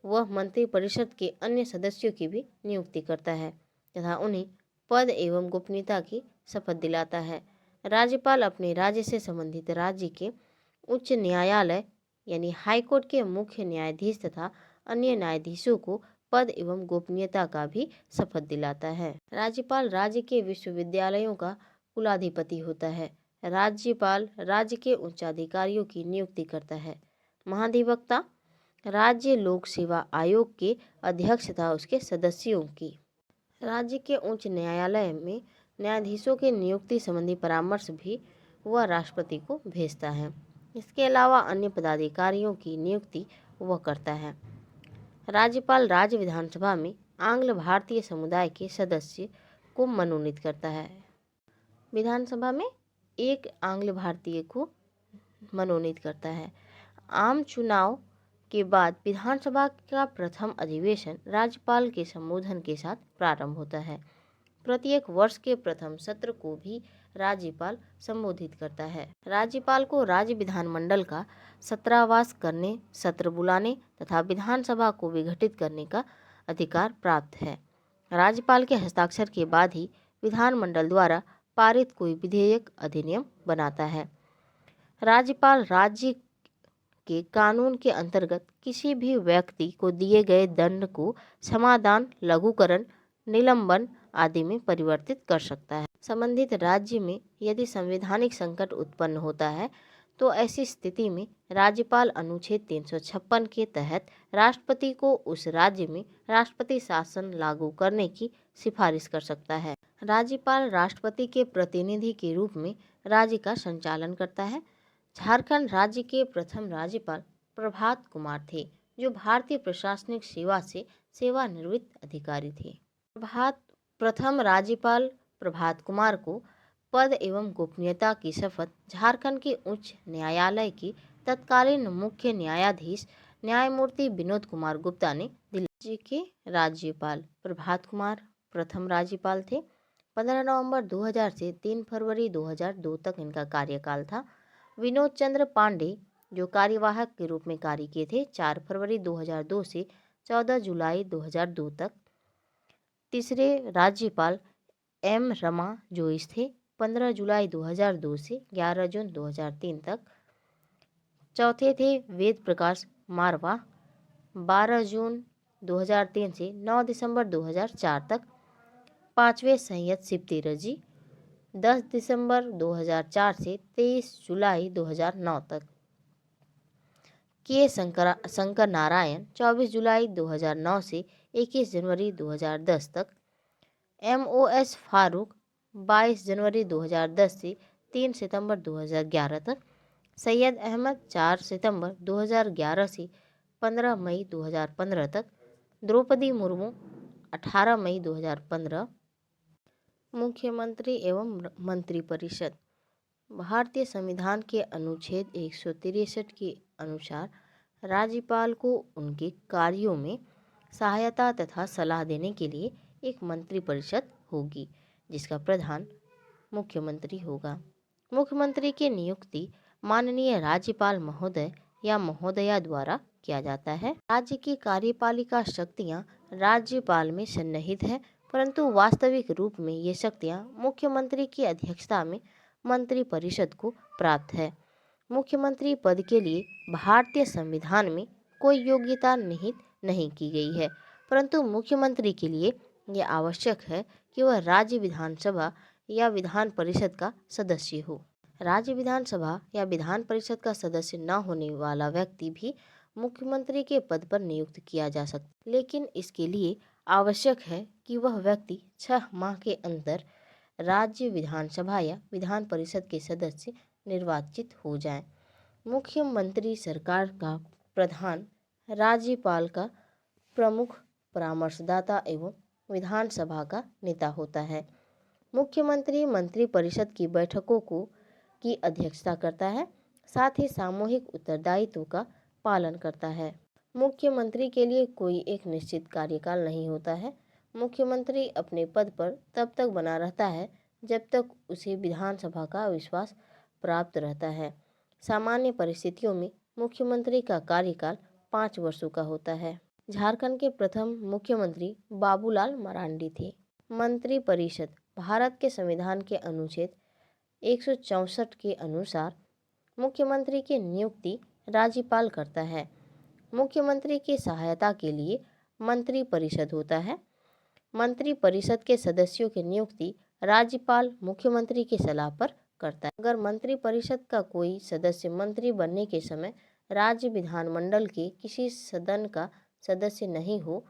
वह मंत्रिपरिषद के अन्य सदस्यों की भी नियुक्ति करता है तथा उन्हें पद एवं गोपनीयता की शपथ दिलाता है। राज्यपाल अपने राज्य से संबंधित राज्य के उच्च न्यायालय यानी हाईकोर्ट के मुख्य न्यायाधीश तथा अन्य न्यायाधीशों को पद एवं गोपनीयता का भी शपथ दिलाता है। राज्यपाल राज्य के विश्वविद्यालयों का कुलाधिपति होता है। राज्यपाल राज्य के उच्चाधिकारियों की नियुक्ति करता है। महाधिवक्ता राज्य लोक सेवा आयोग के अध्यक्ष तथा उसके सदस्यों की। राज्य के उच्च न्यायालय में न्यायाधीशों की नियुक्ति संबंधी परामर्श भी वह राष्ट्रपति को भेजता है। इसके अलावा अन्य पदाधिकारियों की नियुक्ति वह करता है। राज्यपाल राज्य विधानसभा में आंग्ल भारतीय समुदाय के सदस्य को मनोनीत करता है। विधानसभा में एक आंग्ल भारतीय को मनोनीत करता है। आम चुनाव के बाद विधानसभा का प्रथम अधिवेशन राज्यपाल के संबोधन के साथ प्रारंभ होता है। प्रत्येक वर्ष के प्रथम सत्र को भी राज्यपाल संबोधित करता है। राज्यपाल को राज्य विधानमंडल का सत्रावास करने, सत्र बुलाने तथा विधानसभा को विघटित करने का अधिकार प्राप्त है। राज्यपाल के हस्ताक्षर के बाद ही विधानमंडल द्वारा पारित कोई विधेयक, अधिनियम बनाता है। राज्यपाल राज्य के कानून के अंतर्गत किसी भी व्यक्ति को दिए गए दंड को समाधान, लघुकरण, निलंबन आदि में परिवर्तित कर सकता है। संबंधित राज्य में यदि संवैधानिक संकट उत्पन्न होता है तो ऐसी स्थिति में राज्यपाल अनुच्छेद 356 के तहत राष्ट्रपति को उस राज्य में राष्ट्रपति शासन लागू करने की सिफारिश कर सकता है। राज्यपाल राष्ट्रपति के प्रतिनिधि के रूप में राज्य का संचालन करता है। झारखंड राज्य के प्रथम राज्यपाल प्रभात कुमार थे, जो भारतीय प्रशासनिक सेवा से सेवानिवृत्त अधिकारी थे। प्रथम राज्यपाल प्रभात कुमार को पद एवं गोपनीयता की शपथ झारखंड के उच्च न्यायालय के तत्कालीन मुख्य न्यायाधीश न्यायमूर्ति विनोद कुमार गुप्ता ने दिलाई। राज्य के राज्यपाल प्रभात कुमार प्रथम राज्यपाल थे। 15 नवंबर 2000 से 3 फरवरी 2002 तक इनका कार्यकाल था। विनोद चंद्र पांडे जो कार्यवाहक के रूप में कार्य किए थे 4 फरवरी 2002 से 14 जुलाई 2002 तक। तीसरे राज्यपाल एम रमा जोइस थे 15 जुलाई 2002 से 11 जून 2003 तक। चौथे थे वेद प्रकाश मारवा 12 जून 2003 से 9 दिसंबर 2004 तक। पांचवें सैयद सिप्ती रजी 10 दिसंबर 2004 से 23 जुलाई 2009 तक। के शंकर नारायण 24 जुलाई 2009 से 21 जनवरी 2010 तक। MOS फारूक 22 जनवरी 2010 से 3 सितंबर 2011 तक। सैयद अहमद 4 सितंबर 2011 से 15 मई 2015 तक। द्रौपदी मुर्मू 18 मई 2015। मुख्यमंत्री एवं मंत्रिपरिषद। भारतीय संविधान के अनुच्छेद 163 के अनुसार राज्यपाल को उनके कार्यों में सहायता तथा सलाह देने के लिए एक मंत्रिपरिषद होगी जिसका प्रधान मुख्यमंत्री होगा। मुख्यमंत्री की नियुक्ति माननीय राज्यपाल महोदय या महोदया द्वारा किया जाता है। राज्य की कार्यपालिका शक्तियां राज्यपाल में सन्निहित है, परंतु वास्तविक रूप में ये शक्तियां मुख्यमंत्री की अध्यक्षता में मंत्रिपरिषद को प्राप्त है। मुख्यमंत्री पद के लिए भारतीय संविधान में कोई योग्यता निहित नहीं की गई है, परंतु मुख्यमंत्री के लिए यह आवश्यक है कि वह राज्य विधानसभा या विधान परिषद का सदस्य हो। राज्य विधानसभा या विधान परिषद का सदस्य न होने वाला व्यक्ति भी मुख्यमंत्री के पद पर नियुक्त किया जा सकता है, लेकिन इसके लिए आवश्यक है कि वह व्यक्ति 6 माह के अंदर राज्य विधानसभा या विधान परिषद के सदस्य निर्वाचित हो जाएं। मुख्यमंत्री सरकार का प्रधान, राज्यपाल का प्रमुख परामर्शदाता एवं विधानसभा का नेता होता है। मुख्यमंत्री मंत्रिपरिषद की बैठकों की अध्यक्षता करता है, साथ ही सामूहिक उत्तरदायित्व का पालन करता है। मुख्यमंत्री के लिए कोई एक निश्चित कार्यकाल नहीं होता है। मुख्यमंत्री अपने पद पर तब तक बना रहता है जब तक उसे विधानसभा का विश्वास प्राप्त रहता है। सामान्य परिस्थितियों में मुख्यमंत्री का कार्यकाल 5 वर्षों का होता है। झारखंड के प्रथम मुख्यमंत्री बाबूलाल मरांडी थे। मंत्रिपरिषद भारत के संविधान के अनुच्छेद 164 के अनुसार मुख्यमंत्री की नियुक्ति राज्यपाल करता है। मुख्यमंत्री की सहायता के लिए मंत्रिपरिषद होता है। मंत्रिपरिषद के सदस्यों की नियुक्ति राज्यपाल मुख्यमंत्री की सलाह पर करता है। अगर मंत्रिपरिषद का कोई सदस्य मंत्री बनने के समय राज्य विधानमंडल के किसी सदन का सदस्य नहीं हो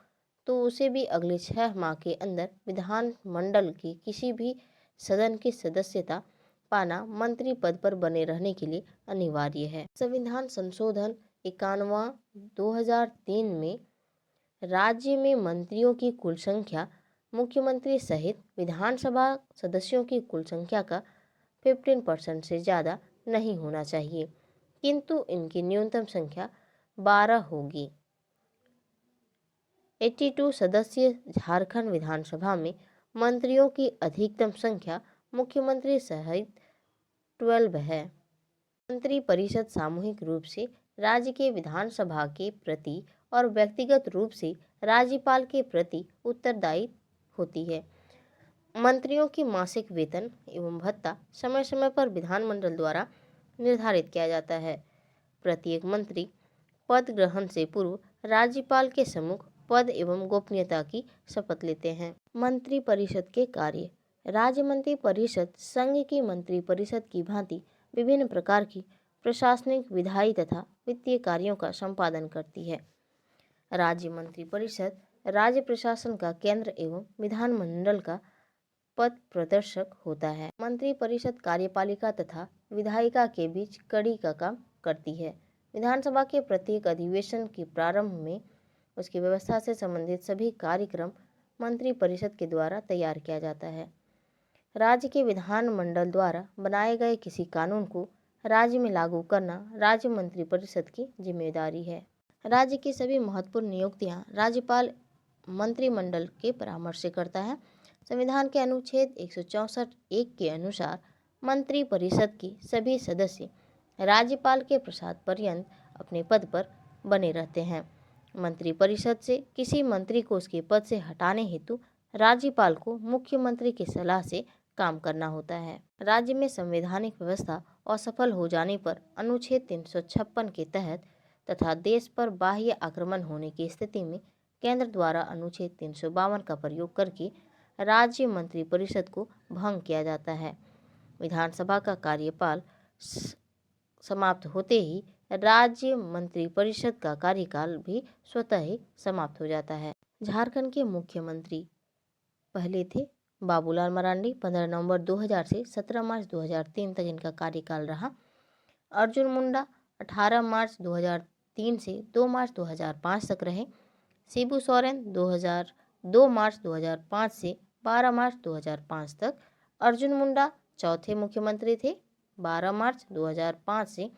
तो उसे भी अगले 6 माह के अंदर विधानमंडल के किसी भी सदन की सदस्यता पाना मंत्री पद पर बने रहने के लिए अनिवार्य है। संविधान संशोधन 91 2003 में राज्य में मंत्रियों की कुल संख्या मुख्यमंत्री सहित विधानसभा सदस्यों की कुल संख्या का 15% से ज़्यादा नहीं होना चाहिए, किंतु इनकी न्यूनतम संख्या 12 होगी। 82 सदस्य झारखंड विधानसभा में मंत्रियों की अधिकतम संख्या मुख्यमंत्री सहित 12 है। मंत्रिपरिषद सामूहिक रूप से राज्य के विधानसभा के प्रति और व्यक्तिगत रूप से राज्यपाल के प्रति उत्तरदायी होती है। मंत्रियों की मासिक वेतन एवं भत्ता समय समय पर विधानमंडल द्वारा निर्धारित किया जाता है। प्रत्येक मंत्री पद ग्रहण से पूर्व राज्यपाल के सम्मुख पद एवं गोपनीयता की शपथ लेते हैं। मंत्रिपरिषद के कार्य। राज्य मंत्रिपरिषद संघ की मंत्रिपरिषद की भांति विभिन्न प्रकार की प्रशासनिक, विधायी तथा वित्तीय कार्यों का संपादन करती है। राज्य मंत्रिपरिषद राज्य प्रशासन का केंद्र एवं विधानमंडल का पथ प्रदर्शक होता है। मंत्रिपरिषद कार्यपालिका तथा विधायिका के बीच कड़ी का काम करती है। विधानसभा के प्रत्येक अधिवेशन के प्रारंभ में उसकी व्यवस्था से संबंधित सभी कार्यक्रम मंत्रिपरिषद के द्वारा तैयार किया जाता है। राज्य के विधानमंडल द्वारा बनाए गए किसी कानून को राज्य में लागू करना राज्य मंत्रिपरिषद की जिम्मेदारी है। राज्य की सभी महत्वपूर्ण नियुक्तियां राज्यपाल मंत्रिमंडल के परामर्श से करता है। संविधान के अनुच्छेद 164(1) के अनुसार मंत्रिपरिषद के सभी सदस्य राज्यपाल के प्रसाद पर्यंत अपने पद पर बने रहते हैं। मंत्रिपरिषद से किसी मंत्री को उसके पद से हटाने हेतु राज्यपाल को मुख्यमंत्री की सलाह से काम करना होता है। राज्य में संवैधानिक व्यवस्था असफल हो जाने पर अनुच्छेद 356 के तहत तथा देश पर बाह्य आक्रमण होने की स्थिति में केंद्र द्वारा अनुच्छेद 352 का प्रयोग करके राज्य मंत्रिपरिषद को भंग किया जाता है। विधानसभा का कार्यकाल समाप्त होते ही राज्य मंत्रिपरिषद का कार्यकाल भी स्वतः ही समाप्त हो जाता है। झारखंड के मुख्यमंत्री पहले थे बाबूलाल मरांडी, 15 नवंबर 2000 से 17 मार्च 2003 तक इनका कार्यकाल रहा। अर्जुन मुंडा 18 मार्च 2003 से 2 मार्च 2005 तक रहे। शिबू सोरेन 2 मार्च 2005 से 12 मार्च 2005 तक। अर्जुन मुंडा चौथे मुख्यमंत्री थे, 12 मार्च 2005 से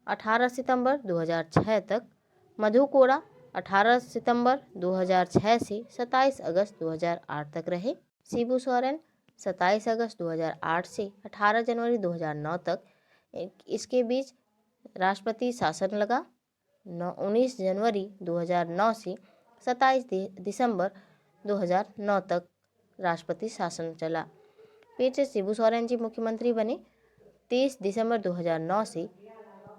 18 सितंबर 2006 तक। मधु कोड़ा 18 सितंबर 2006 से 27 अगस्त 2008 तक रहे। शिबू सोरेन 27 अगस्त 2008 से 18 जनवरी 2009 तक। इसके बीच राष्ट्रपति शासन लगा। 19 जनवरी 2009 से 27 दिसंबर 2009 तक राष्ट्रपति शासन चला। फिर से शिबू सोरेन जी मुख्यमंत्री बने 30 दिसंबर 2009 से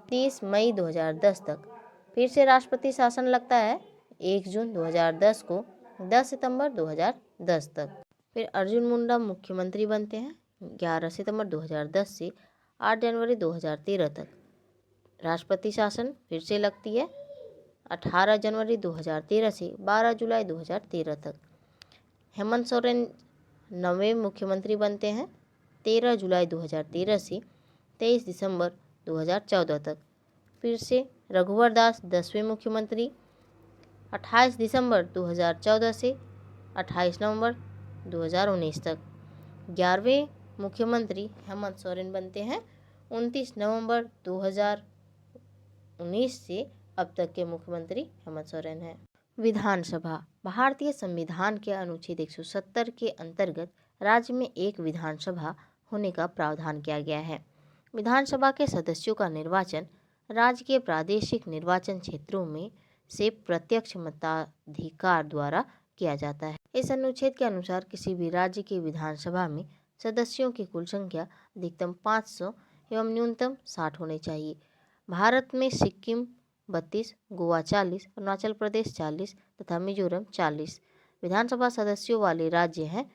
30 मई 2010 तक। फिर से राष्ट्रपति शासन लगता है 1 जून 2010 को 10 सितंबर 2010 तक। फिर अर्जुन मुंडा मुख्यमंत्री बनते हैं 11 सितंबर 2010 से 8 जनवरी 2013 तक। राष्ट्रपति शासन फिर से लगती है 18 जनवरी 2013 से 12 जुलाई 2013 तक। हेमंत सोरेन नवे मुख्यमंत्री बनते हैं 13 जुलाई 2013 से 23 दिसंबर 2014 तक। फिर से रघुवर दास 10वें मुख्यमंत्री 28 दिसंबर 2014 से 28 नवंबर 2019 तक। 11वें मुख्यमंत्री हेमंत सोरेन बनते हैं 29 नवंबर 2019 से अब तक के मुख्यमंत्री हेमंत सोरेन हैं। विधानसभा भारतीय संविधान के अनुच्छेद 170 के अंतर्गत राज्य में एक विधानसभा होने का प्रावधान किया गया है। विधानसभा के सदस्यों का निर्वाचन राज्य के प्रादेशिक निर्वाचन क्षेत्रों में से प्रत्यक्ष मताधिकार द्वारा किया जाता है। इस अनुच्छेद के अनुसार किसी भी राज्य की विधानसभा में सदस्यों की कुल संख्या अधिकतम 500 एवं न्यूनतम 60 होनी चाहिए। भारत में सिक्किम 32, गोवा 40, अरुणाचल प्रदेश 40 तथा मिजोरम 40 विधानसभा सदस्यों वाले राज्य हैं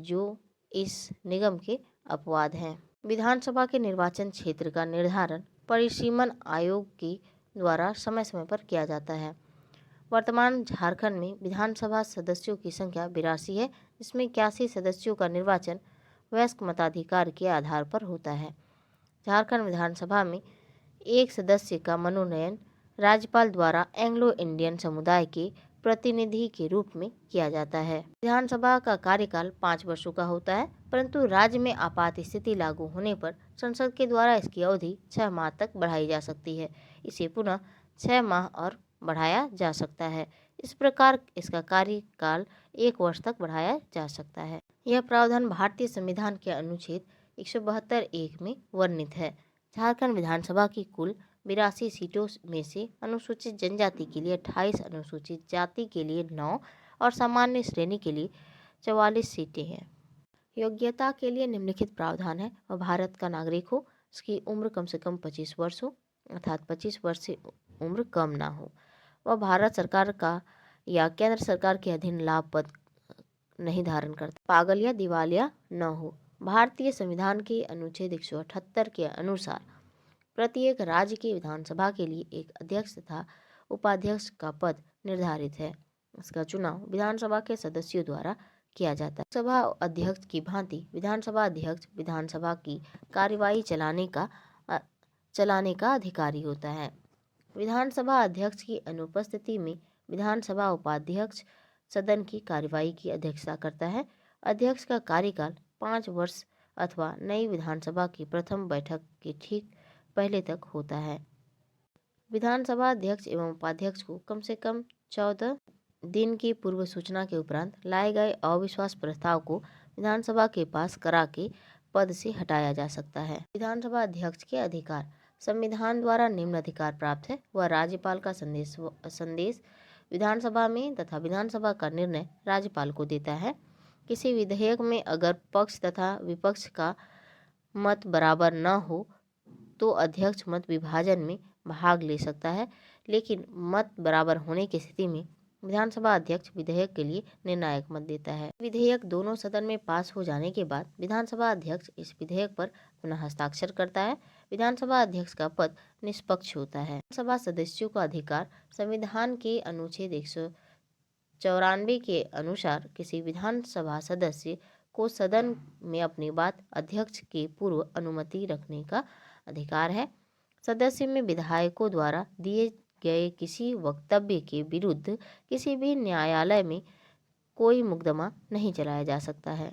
जो इस निगम के अपवाद हैं। विधानसभा के निर्वाचन क्षेत्र का निर्धारण परिसीमन आयोग के द्वारा समय समय पर किया जाता है। वर्तमान झारखंड में विधानसभा सदस्यों की संख्या 82 है, जिसमें 81 सदस्यों का निर्वाचन वयस्क मताधिकार के आधार पर होता है। झारखंड विधानसभा में एक सदस्य का मनोनयन राज्यपाल द्वारा एंग्लो इंडियन समुदाय के प्रतिनिधि के रूप में किया जाता है। विधानसभा का कार्यकाल 5 वर्षों का होता है, परंतु राज्य में आपात स्थिति लागू होने पर संसद के द्वारा इसकी अवधि 6 माह तक बढ़ाई जा सकती है। इसे पुनः 6 माह और बढ़ाया जा सकता है। इस प्रकार इसका कार्यकाल 1 वर्ष तक बढ़ाया जा सकता है। यह प्रावधान भारतीय संविधान के अनुच्छेद 172(1) में वर्णित है। झारखंड विधानसभा की कुल 82 सीटों में से अनुसूचित जनजाति के लिए 28, अनुसूचित जाति के लिए 9 और सामान्य श्रेणी के लिए 44 सीटें हैं। योग्यता के लिए निम्नलिखित प्रावधान है। वह भारत का नागरिक हो, उसकी उम्र कम से कम 25 वर्ष हो, अर्थात 25 वर्ष से उम्र कम ना हो। वह भारत सरकार का या केंद्र सरकार के अधीन लाभ पद नहीं धारण करता, पागल या दिवालिया न हो। भारतीय संविधान के अनुच्छेद 178 के अनुसार प्रत्येक राज्य की विधानसभा के लिए एक अध्यक्ष तथा उपाध्यक्ष का पद निर्धारित है। इसका चुनाव विधानसभा के सदस्यों द्वारा किया जाता है। सभा अध्यक्ष की भांति विधानसभा अध्यक्ष विधानसभा की कार्यवाही चलाने का अधिकारी होता है। विधानसभा अध्यक्ष की अनुपस्थिति में विधानसभा उपाध्यक्ष सदन की कार्यवाही की अध्यक्षता करता है अध्यक्ष का कार्यकाल 5 वर्ष अथवा नई विधानसभा की प्रथम बैठक के ठीक पहले तक होता है। विधानसभा अध्यक्ष एवं उपाध्यक्ष को कम से कम 14 दिन की पूर्व सूचना के उपरांत लाए गए अविश्वास प्रस्ताव को विधानसभा के पास करा के पद से हटाया जा सकता है। विधानसभा अध्यक्ष के अधिकार। संविधान द्वारा निम्न अधिकार प्राप्त है। वह राज्यपाल का संदेश विधानसभा में तथा विधानसभा का निर्णय राज्यपाल को देता है। किसी विधेयक में अगर पक्ष तथा विपक्ष का मत बराबर न हो तो अध्यक्ष मत विभाजन में भाग ले सकता है, लेकिन मत बराबर होने की स्थिति में विधानसभा अध्यक्ष विधेयक के लिए निर्णायक मत देता है। विधेयक दोनों सदन में पास हो जाने के बाद विधानसभा अध्यक्ष इस विधेयक पर पुनः हस्ताक्षर करता है। विधानसभा अध्यक्ष का पद निष्पक्ष होता है। विधानसभा सदस्यों का अधिकार। संविधान के अनुच्छेद 194 के अनुसार किसी विधानसभा सदस्य को सदन में अपनी बात अध्यक्ष के पूर्व अनुमति रखने का अधिकार है। सदस्य में विधायकों द्वारा दिए गए किसी वक्तव्य के विरुद्ध किसी भी न्यायालय में कोई मुकदमा नहीं चलाया जा सकता है।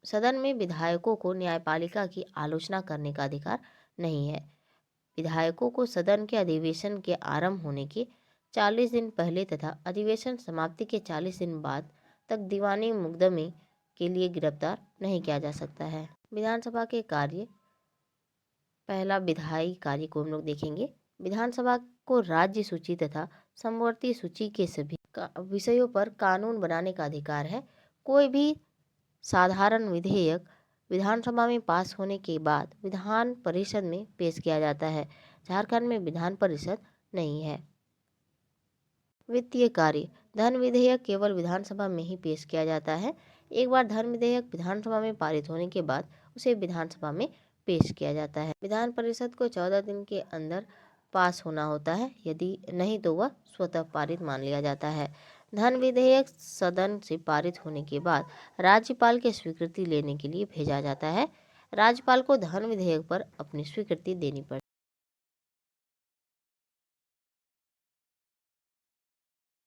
सदन में विधायकों को न्यायपालिका की आलोचना करने का अधिकार नहीं है। विधायकों को सदन के अधिवेशन के आरंभ होने के 40 दिन पहले तथा अधिवेशन समाप्ति के 40 दिन बाद तक दीवानी मुकदमे के लिए गिरफ्तार नहीं किया जा सकता है। विधानसभा के कार्य। पहला, विधायी कार्य को हम लोग देखेंगे। विधानसभा को राज्य सूची तथा समवर्ती सूची के सभी विषयों पर कानून बनाने का अधिकार है। कोई भी साधारण विधेयक विधानसभा में पास होने के बाद विधान परिषद में पेश किया जाता है। झारखंड में विधान परिषद नहीं है। वित्तीय कार्य। धन विधेयक केवल विधानसभा में ही पेश किया जाता है। एक बार धन विधेयक विधानसभा में पारित होने के बाद उसे विधानसभा में पेश किया जाता है। विधान परिषद को 14 दिन के अंदर पास होना होता है, यदि नहीं तो वह स्वतः पारित मान लिया जाता है। धन विधेयक सदन से पारित होने के बाद राज्यपाल की स्वीकृति लेने के लिए भेजा जाता है। राज्यपाल को धन विधेयक पर अपनी स्वीकृति देनी पड़ती है।